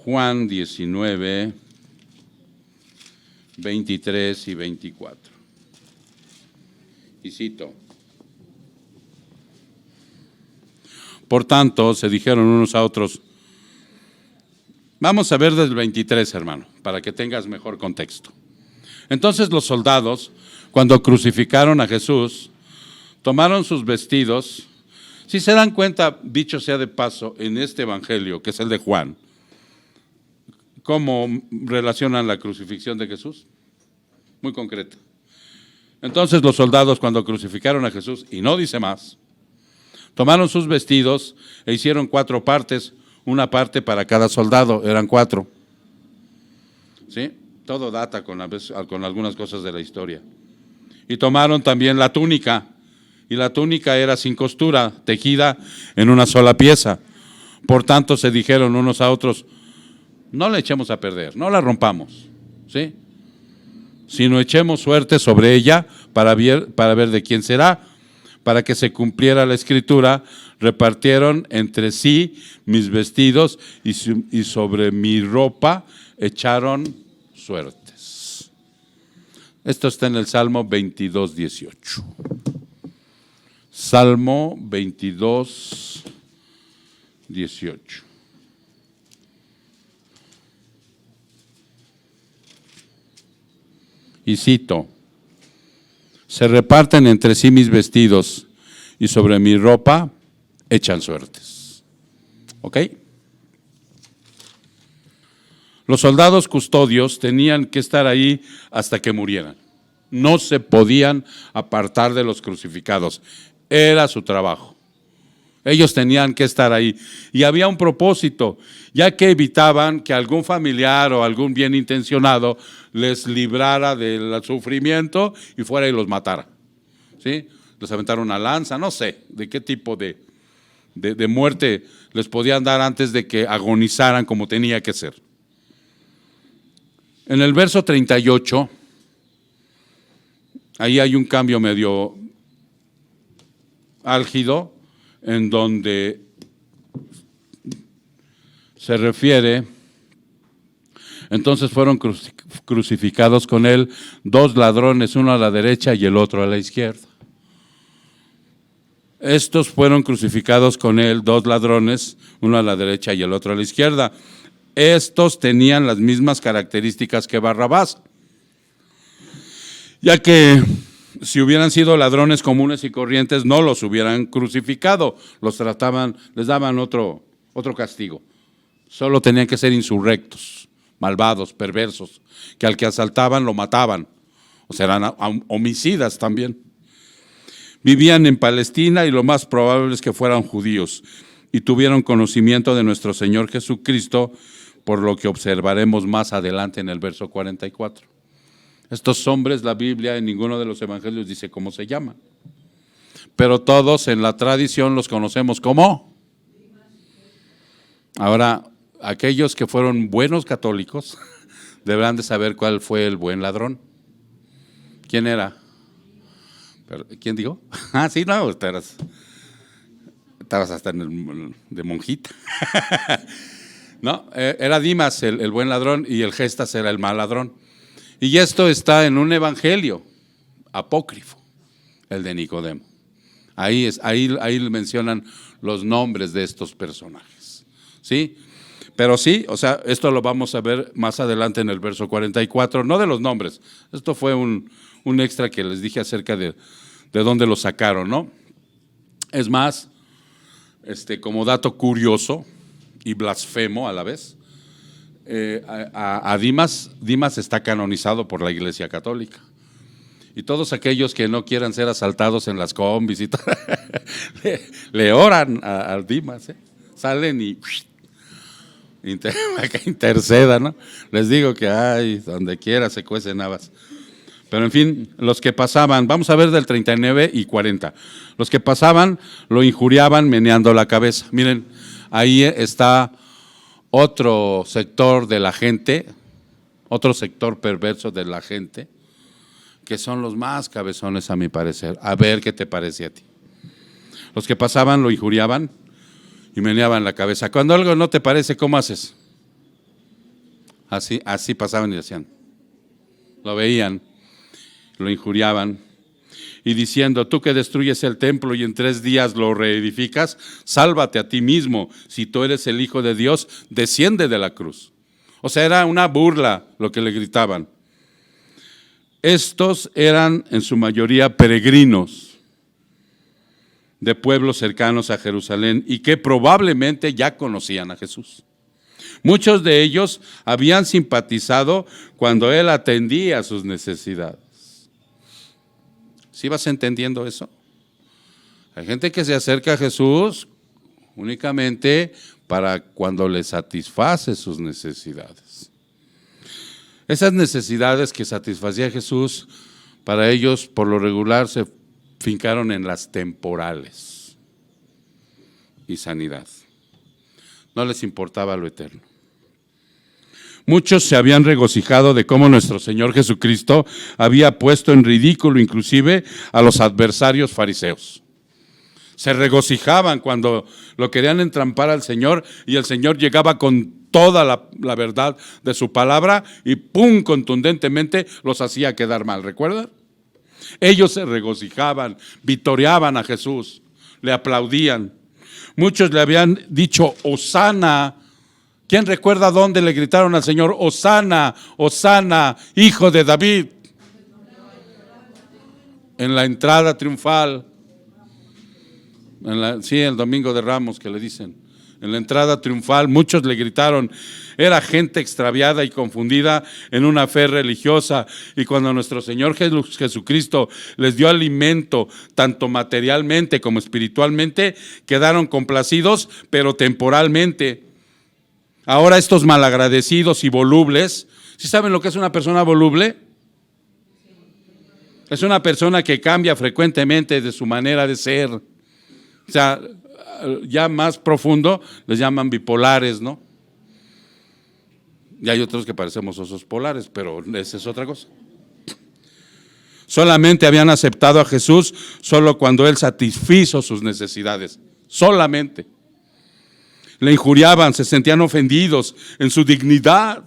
Juan 19, 23 y 24. Y cito. Por tanto, se dijeron unos a otros. Vamos a ver desde el 23, hermano, para que tengas mejor contexto. Entonces los soldados, cuando crucificaron a Jesús, tomaron sus vestidos. Si se dan cuenta, dicho sea de paso, en este evangelio, que es el de Juan, ¿cómo relacionan la crucifixión de Jesús? Muy concreta. Entonces los soldados, cuando crucificaron a Jesús, y no dice más, tomaron sus vestidos e hicieron 4 partes, una parte para cada soldado, eran 4. ¿Sí? Todo data con algunas cosas de la historia. Y tomaron también la túnica, y la túnica era sin costura, tejida en una sola pieza. Por tanto se dijeron unos a otros, no la echemos a perder, no la rompamos, ¿sí? Sino echemos suerte sobre ella para ver de quién será. Para que se cumpliera la escritura, repartieron entre sí mis vestidos y sobre mi ropa echaron suertes. Esto está en el Salmo 22, 18. Salmo 22, 18. Y cito, se reparten entre sí mis vestidos y sobre mi ropa echan suertes. ¿Ok? Los soldados custodios tenían que estar ahí hasta que murieran. No se podían apartar de los crucificados. Era su trabajo. Ellos tenían que estar ahí. Y había un propósito, ya que evitaban que algún familiar o algún bien intencionado les librara del sufrimiento y fuera y los matara. ¿Sí? Les aventaron una lanza, no sé de qué tipo de muerte les podían dar antes de que agonizaran como tenía que ser. En el verso 38, ahí hay un cambio medio álgido, en donde se refiere, entonces fueron crucificados con él 2 ladrones, uno a la derecha y el otro a la izquierda. Estos fueron crucificados con él 2 ladrones, uno a la derecha y el otro a la izquierda. Estos tenían las mismas características que Barrabás, ya que si hubieran sido ladrones comunes y corrientes, no los hubieran crucificado, los trataban, les daban otro castigo. Solo tenían que ser insurrectos, malvados, perversos, que al que asaltaban lo mataban, o sea, eran homicidas también. Vivían en Palestina y lo más probable es que fueran judíos y tuvieron conocimiento de nuestro Señor Jesucristo, por lo que observaremos más adelante en el verso 44. Estos hombres, la Biblia en ninguno de los evangelios dice cómo se llaman, pero todos en la tradición los conocemos como. Ahora, aquellos que fueron buenos católicos deberán de saber cuál fue el buen ladrón. ¿Quién era? ¿Quién dijo? Ah, sí, no, estabas hasta de monjita. No, era Dimas el buen ladrón y el Gestas era el mal ladrón. Y esto está en un evangelio apócrifo, el de Nicodemo. Ahí mencionan los nombres de estos personajes, ¿sí? Pero sí, o sea, esto lo vamos a ver más adelante en el verso 44, no de los nombres. Esto fue un extra que les dije acerca de dónde lo sacaron, ¿no? Es más, como dato curioso y blasfemo a la vez, a Dimas está canonizado por la Iglesia Católica. Y todos aquellos que no quieran ser asaltados en las combis y todo, le oran a Dimas, salen y interceda, ¿no? Les digo que donde quiera se cuecen habas. Pero en fin, los que pasaban, vamos a ver del 39 y 40. Los que pasaban lo injuriaban meneando la cabeza. Miren, ahí está otro sector de la gente, otro sector perverso de la gente, que son los más cabezones a mi parecer. A ver qué te parece a ti. Los que pasaban lo injuriaban y meneaban la cabeza. Cuando algo no te parece, ¿cómo haces? Así pasaban y decían. Lo veían, lo injuriaban y diciendo: tú que destruyes el templo y en 3 días lo reedificas, sálvate a ti mismo. Si tú eres el Hijo de Dios, desciende de la cruz. O sea, era una burla lo que le gritaban. Estos eran en su mayoría peregrinos de pueblos cercanos a Jerusalén y que probablemente ya conocían a Jesús. Muchos de ellos habían simpatizado cuando Él atendía sus necesidades. ¿Sí vas entendiendo eso? Hay gente que se acerca a Jesús únicamente para cuando le satisface sus necesidades. Esas necesidades que satisfacía Jesús, para ellos por lo regular se fincaron en las temporales y sanidad. No les importaba lo eterno. Muchos se habían regocijado de cómo nuestro Señor Jesucristo había puesto en ridículo inclusive a los adversarios fariseos. Se regocijaban cuando lo querían entrampar al Señor y el Señor llegaba con toda la verdad de su palabra y ¡pum!, contundentemente los hacía quedar mal. ¿Recuerdan? Ellos se regocijaban, vitoreaban a Jesús, le aplaudían. Muchos le habían dicho Hosana. ¿Quién recuerda dónde le gritaron al Señor Hosana, Hosana, Hijo de David? En la entrada triunfal. El domingo de Ramos que le dicen. En la entrada triunfal muchos le gritaron. Era gente extraviada y confundida en una fe religiosa. Y cuando nuestro Señor Jesucristo les dio alimento, tanto materialmente como espiritualmente, quedaron complacidos, pero temporalmente. Ahora estos malagradecidos y volubles, ¿sí saben lo que es una persona voluble? Es una persona que cambia frecuentemente de su manera de ser. O sea, ya más profundo, les llaman bipolares, ¿no? Y hay otros que parecemos osos polares, pero esa es otra cosa. Solamente habían aceptado a Jesús solo cuando Él satisfizo sus necesidades. Solamente. Le injuriaban, se sentían ofendidos en su dignidad.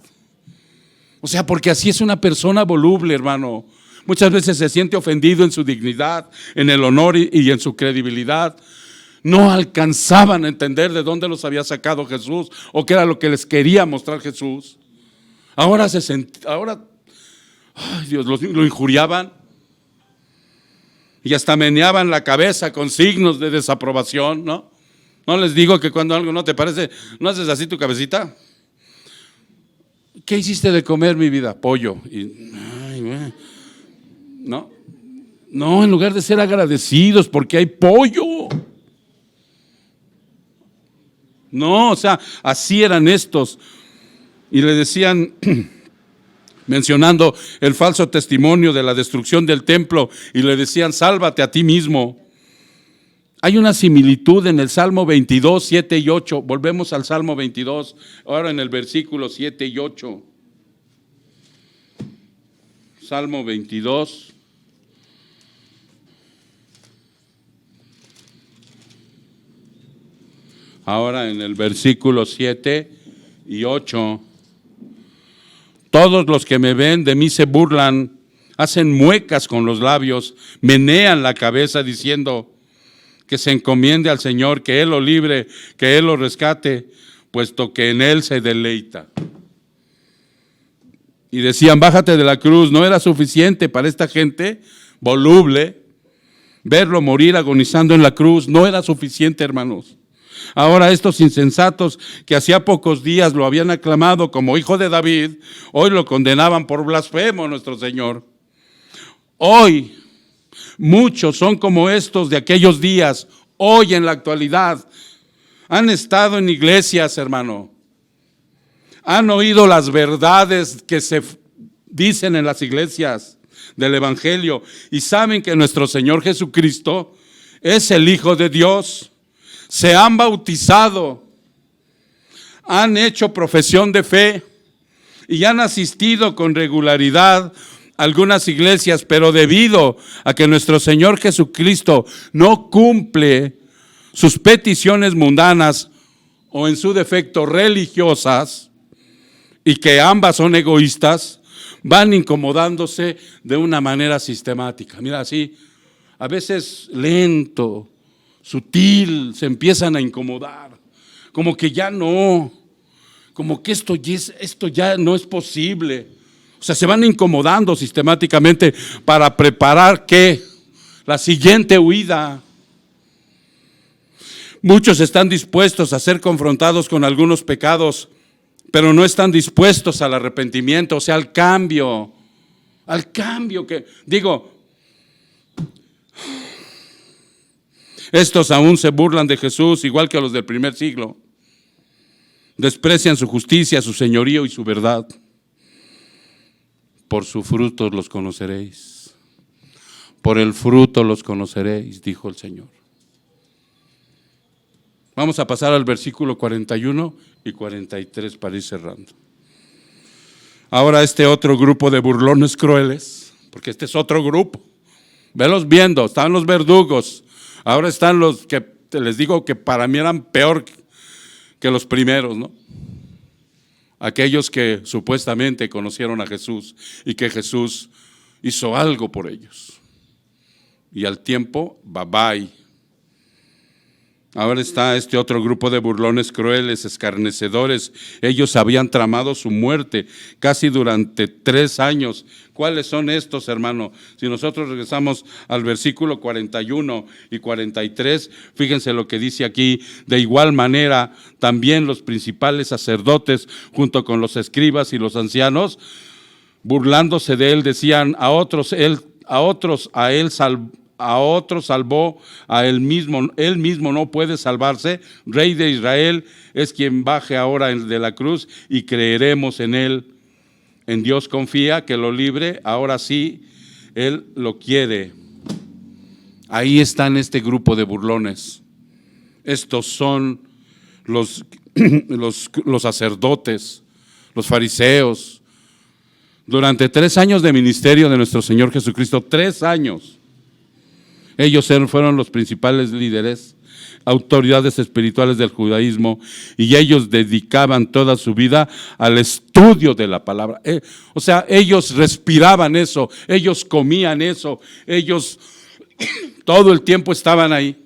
O sea, porque así es una persona voluble, hermano. Muchas veces se siente ofendido en su dignidad, en el honor y en su credibilidad. No alcanzaban a entender de dónde los había sacado Jesús o qué era lo que les quería mostrar Jesús. Ahora Dios, lo injuriaban y hasta meneaban la cabeza con signos de desaprobación, ¿no? No les digo que cuando algo no te parece, ¿no haces así tu cabecita? ¿Qué hiciste de comer, mi vida? Pollo. No, en lugar de ser agradecidos porque hay pollo. No, o sea, así eran estos. Y le decían, mencionando el falso testimonio de la destrucción del templo, y le decían, sálvate a ti mismo. Hay una similitud en el Salmo 22, 7 y 8. Volvemos al Salmo 22, ahora en el versículo 7 y 8. Salmo 22. Ahora en el versículo 7 y 8. Todos los que me ven de mí se burlan, hacen muecas con los labios, menean la cabeza diciendo que se encomiende al Señor, que Él lo libre, que Él lo rescate, puesto que en Él se deleita. Y decían, bájate de la cruz. No era suficiente para esta gente voluble verlo morir agonizando en la cruz. No era suficiente, hermanos. Ahora estos insensatos que hacía pocos días lo habían aclamado como hijo de David, hoy lo condenaban por blasfemo, nuestro Señor. Hoy muchos son como estos de aquellos días, hoy en la actualidad. Han estado en iglesias, hermano. Han oído las verdades que se dicen en las iglesias del Evangelio y saben que nuestro Señor Jesucristo es el Hijo de Dios. Se han bautizado, han hecho profesión de fe y han asistido con regularidad a algunas iglesias, pero debido a que nuestro Señor Jesucristo no cumple sus peticiones mundanas o en su defecto religiosas, y que ambas son egoístas, van incomodándose de una manera sistemática. Mira, así, a veces lento, sutil, se empiezan a incomodar, como que ya no, como que esto ya no es posible. O sea, se van incomodando sistemáticamente para preparar ¿qué? La siguiente huida. Muchos están dispuestos a ser confrontados con algunos pecados, pero no están dispuestos al arrepentimiento, o sea, al cambio que, digo, estos aún se burlan de Jesús, igual que los del primer siglo. Desprecian su justicia, su señorío y su verdad. Por su fruto los conoceréis. Por el fruto los conoceréis, dijo el Señor. Vamos a pasar al versículo 41 y 43 para ir cerrando. Ahora este otro grupo de burlones crueles, porque este es otro grupo. Velos viendo, están los verdugos. Ahora están los que te les digo que para mí eran peor que los primeros, ¿no? Aquellos que supuestamente conocieron a Jesús y que Jesús hizo algo por ellos. Y al tiempo, bye bye. Ahora está este otro grupo de burlones crueles, escarnecedores. Ellos habían tramado su muerte casi durante 3 años. ¿Cuáles son estos, hermano? Si nosotros regresamos al versículo 41 y 43, fíjense lo que dice aquí. De igual manera, también los principales sacerdotes, junto con los escribas y los ancianos, burlándose de él, decían a otros salvó, a él mismo no puede salvarse. Rey de Israel es quien baje ahora de la cruz y creeremos en él. En Dios confía que lo libre, ahora sí, él lo quiere. Ahí están este grupo de burlones. Estos son los sacerdotes, los fariseos. Durante 3 años de ministerio de nuestro Señor Jesucristo, 3 años, ellos fueron los principales líderes, autoridades espirituales del judaísmo, y ellos dedicaban toda su vida al estudio de la palabra. O sea, ellos respiraban eso, ellos comían eso, ellos todo el tiempo estaban ahí.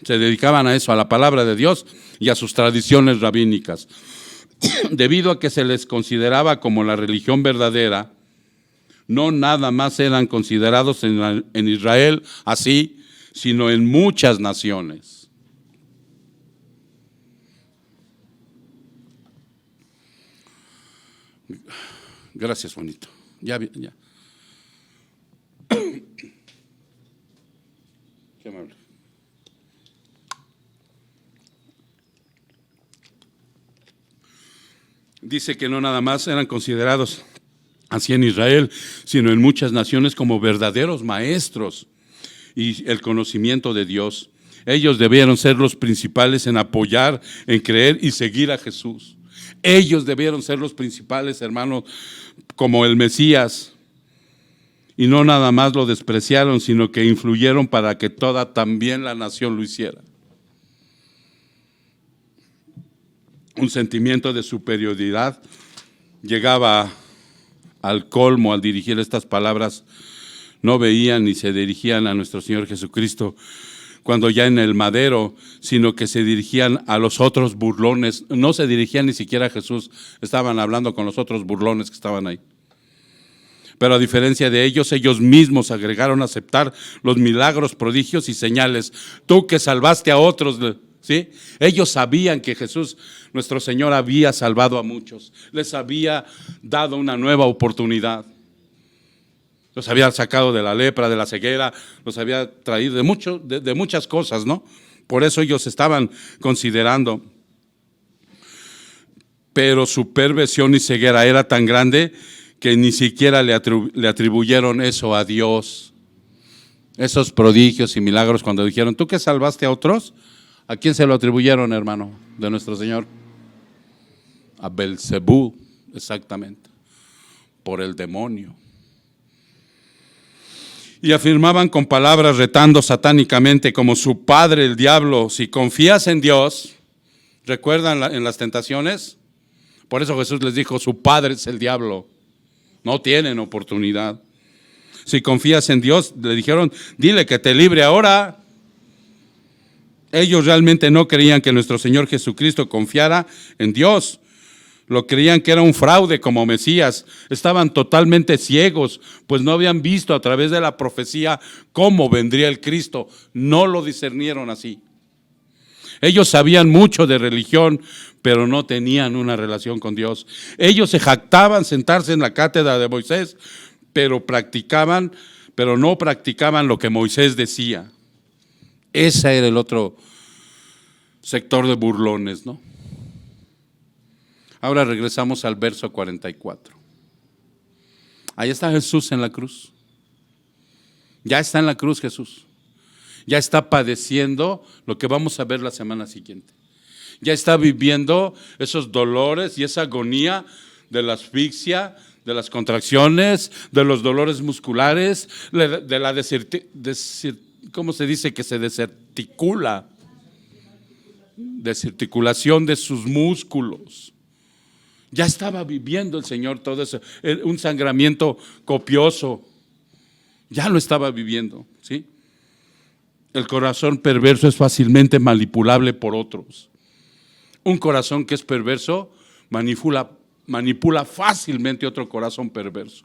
Se dedicaban a eso, a la palabra de Dios y a sus tradiciones rabínicas. Debido a que se les consideraba como la religión verdadera, no nada más eran considerados en Israel así, sino en muchas naciones. Gracias, Juanito. Ya. Qué amable. Dice que no nada más eran considerados así en Israel, sino en muchas naciones como verdaderos maestros y el conocimiento de Dios. Ellos debieron ser los principales en apoyar, en creer y seguir a Jesús. Ellos debieron ser los principales, hermanos, como el Mesías. Y no nada más lo despreciaron, sino que influyeron para que toda también la nación lo hiciera. Un sentimiento de superioridad llegaba al colmo al dirigir estas palabras. No veían ni se dirigían a nuestro Señor Jesucristo cuando ya en el madero, sino que se dirigían a los otros burlones. No se dirigían ni siquiera a Jesús, estaban hablando con los otros burlones que estaban ahí. Pero a diferencia de ellos, ellos mismos agregaron a aceptar los milagros, prodigios y señales. Tú que salvaste a otros, ¿sí? Ellos sabían que Jesús, nuestro Señor, había salvado a muchos. Les había dado una nueva oportunidad. Los había sacado de la lepra, de la ceguera, los había traído de muchas cosas, ¿no? Por eso ellos estaban considerando. Pero su perversión y ceguera era tan grande que ni siquiera le atribuyeron eso a Dios. Esos prodigios y milagros, cuando dijeron, ¿tú que salvaste a otros? ¿A quién se lo atribuyeron, hermano, de nuestro Señor? A Belzebú, exactamente, por el demonio. Y afirmaban con palabras retando satánicamente como su padre el diablo, si confías en Dios, ¿recuerdan en las tentaciones? Por eso Jesús les dijo, su padre es el diablo, no tienen oportunidad. Si confías en Dios, le dijeron, dile que te libre ahora. Ellos realmente no creían que nuestro Señor Jesucristo confiara en Dios. Lo creían que era un fraude como Mesías. Estaban totalmente ciegos, pues no habían visto a través de la profecía cómo vendría el Cristo. No lo discernieron así. Ellos sabían mucho de religión, pero no tenían una relación con Dios. Ellos se jactaban sentarse en la cátedra de Moisés, pero no practicaban lo que Moisés decía. Ese era el otro sector de burlones, ¿no? Ahora regresamos al verso 44. Ahí está Jesús en la cruz. Ya está en la cruz Jesús. Ya está padeciendo lo que vamos a ver la semana siguiente. Ya está viviendo esos dolores y esa agonía de la asfixia, de las contracciones, de los dolores musculares, de la ¿cómo se dice? Que se desarticula. Desarticulación de sus músculos. Ya estaba viviendo el Señor todo eso, un sangramiento copioso. Ya lo estaba viviendo, ¿sí? El corazón perverso es fácilmente manipulable por otros. Un corazón que es perverso manipula fácilmente otro corazón perverso.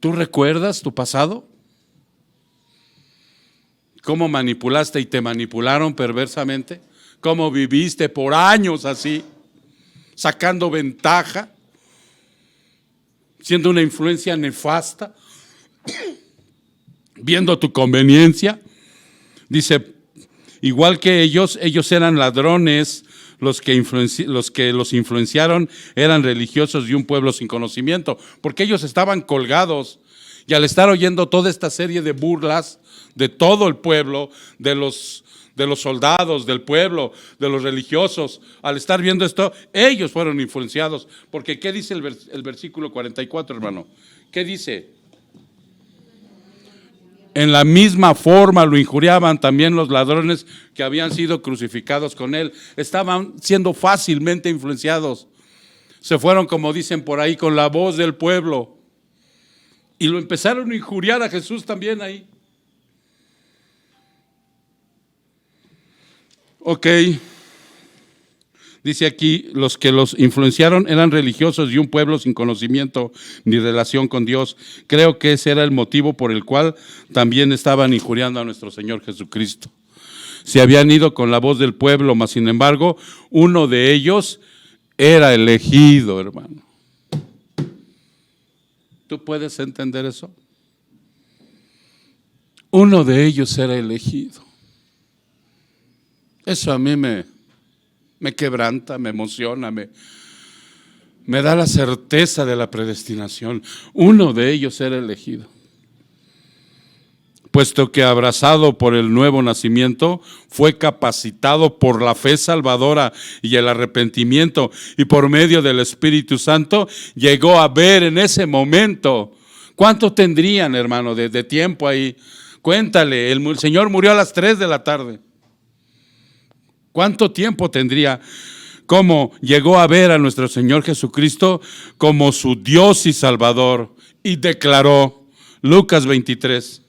¿Tú recuerdas tu pasado? ¿Cómo manipulaste y te manipularon perversamente? ¿Cómo viviste por años así, sacando ventaja, siendo una influencia nefasta, viendo tu conveniencia? Dice, igual que ellos eran ladrones, los que los influenciaron eran religiosos y un pueblo sin conocimiento, porque ellos estaban colgados, y al estar oyendo toda esta serie de burlas de todo el pueblo, de los soldados del pueblo, de los religiosos, al estar viendo esto, ellos fueron influenciados, porque ¿qué dice el versículo 44, hermano? ¿Qué dice? En la misma forma lo injuriaban también los ladrones que habían sido crucificados con él. Estaban siendo fácilmente influenciados. Se fueron, como dicen por ahí, con la voz del pueblo. Y lo empezaron a injuriar a Jesús también ahí. Ok. Dice aquí, los que los influenciaron eran religiosos y un pueblo sin conocimiento ni relación con Dios. Creo que ese era el motivo por el cual también estaban injuriando a nuestro Señor Jesucristo. Se habían ido con la voz del pueblo, mas sin embargo, uno de ellos era elegido, hermano. ¿Tú puedes entender eso? Uno de ellos era elegido. Eso a mí me quebranta, me emociona, me da la certeza de la predestinación. Uno de ellos era elegido. puesto que abrazado por el nuevo nacimiento, fue capacitado por la fe salvadora y el arrepentimiento, y por medio del Espíritu Santo llegó a ver en ese momento. ¿Cuánto tendrían, hermano, de tiempo ahí? Cuéntale, el Señor murió a las 3 de la tarde. ¿Cuánto tiempo tendría? ¿Cómo llegó a ver a nuestro Señor Jesucristo como su Dios y Salvador? Y declaró, Lucas 23.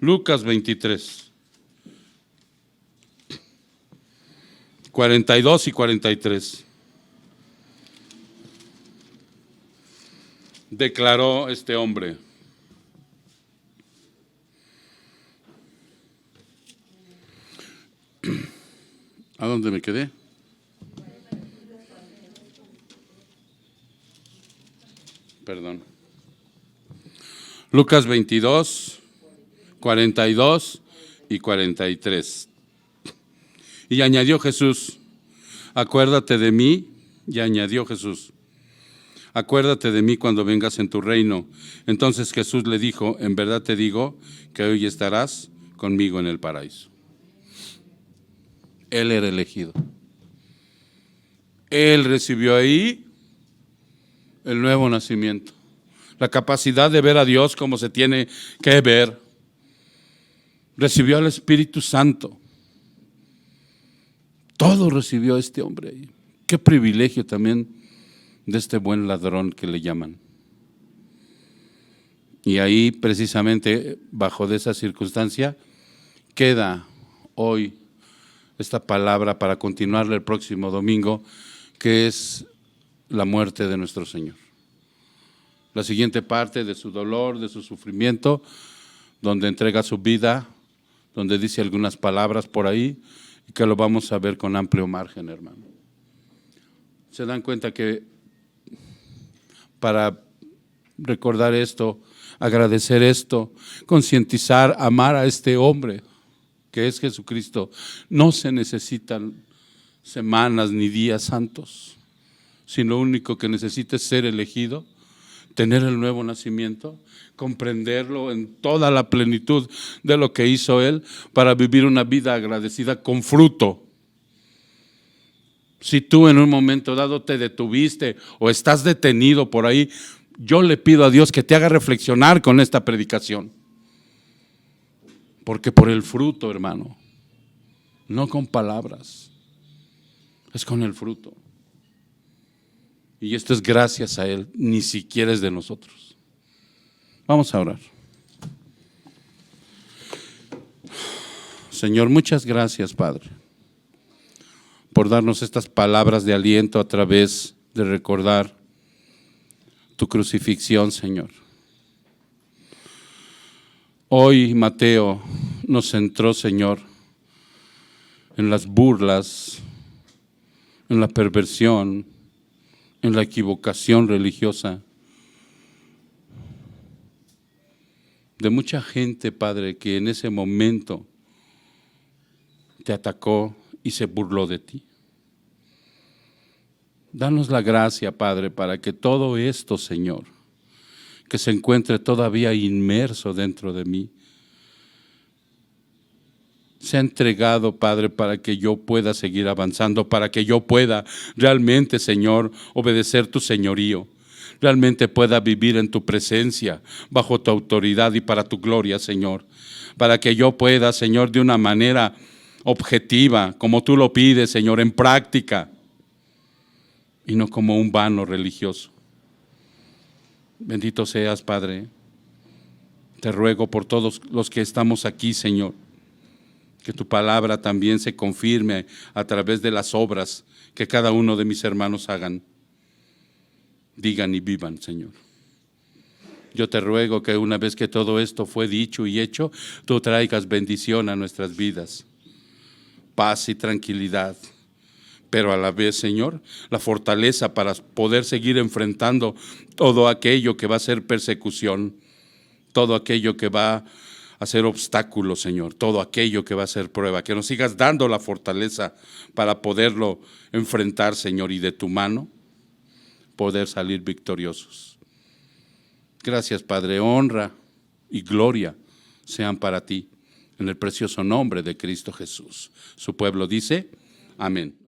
Lucas 23. 42 y 43. Declaró este hombre. ¿A dónde me quedé? Perdón. Lucas 22, 42 y 43. Y añadió Jesús, acuérdate de mí, y añadió Jesús, acuérdate de mí cuando vengas en tu reino. Entonces Jesús le dijo, en verdad te digo que hoy estarás conmigo en el paraíso. Él era elegido. Él recibió ahí el nuevo nacimiento, la capacidad de ver a Dios como se tiene que ver. Recibió al Espíritu Santo. Todo recibió este hombre ahí. Qué privilegio también de este buen ladrón que le llaman. Y ahí precisamente bajo de esa circunstancia queda hoy esta palabra para continuarle el próximo domingo, que es la muerte de nuestro Señor. La siguiente parte de su dolor, de su sufrimiento, donde entrega su vida, donde dice algunas palabras por ahí, y que lo vamos a ver con amplio margen, hermano. Se dan cuenta que para recordar esto, agradecer esto, concientizar, amar a este hombre que es Jesucristo, no se necesitan semanas ni días santos, sino lo único que necesita es ser elegido, tener el nuevo nacimiento, comprenderlo en toda la plenitud de lo que hizo Él para vivir una vida agradecida con fruto. Si tú en un momento dado te detuviste o estás detenido por ahí, yo le pido a Dios que te haga reflexionar con esta predicación. Porque por el fruto, hermano, no con palabras, es con el fruto. Y esto es gracias a Él, ni siquiera es de nosotros. Vamos a orar. Señor, muchas gracias, Padre, por darnos estas palabras de aliento a través de recordar tu crucifixión, Señor. Hoy Mateo nos centró, Señor, en las burlas, en la perversión, en la equivocación religiosa de mucha gente, Padre, que en ese momento te atacó y se burló de ti. Danos la gracia, Padre, para que todo esto, Señor, que se encuentre todavía inmerso dentro de mí, sea entregado, Padre, para que yo pueda seguir avanzando, para que yo pueda realmente, Señor, obedecer tu señorío, realmente pueda vivir en tu presencia, bajo tu autoridad y para tu gloria, Señor, para que yo pueda, Señor, de una manera objetiva, como tú lo pides, Señor, en práctica, y no como un vano religioso. Bendito seas, Padre. Te ruego por todos los que estamos aquí, Señor, que tu palabra también se confirme a través de las obras que cada uno de mis hermanos hagan, digan y vivan, Señor. Yo te ruego que una vez que todo esto fue dicho y hecho, tú traigas bendición a nuestras vidas, paz y tranquilidad, pero a la vez, Señor, la fortaleza para poder seguir enfrentando todo aquello que va a ser persecución, todo aquello que va a ser obstáculo, Señor, todo aquello que va a ser prueba, que nos sigas dando la fortaleza para poderlo enfrentar, Señor, y de tu mano poder salir victoriosos. Gracias, Padre, honra y gloria sean para ti, en el precioso nombre de Cristo Jesús. Su pueblo dice, amén.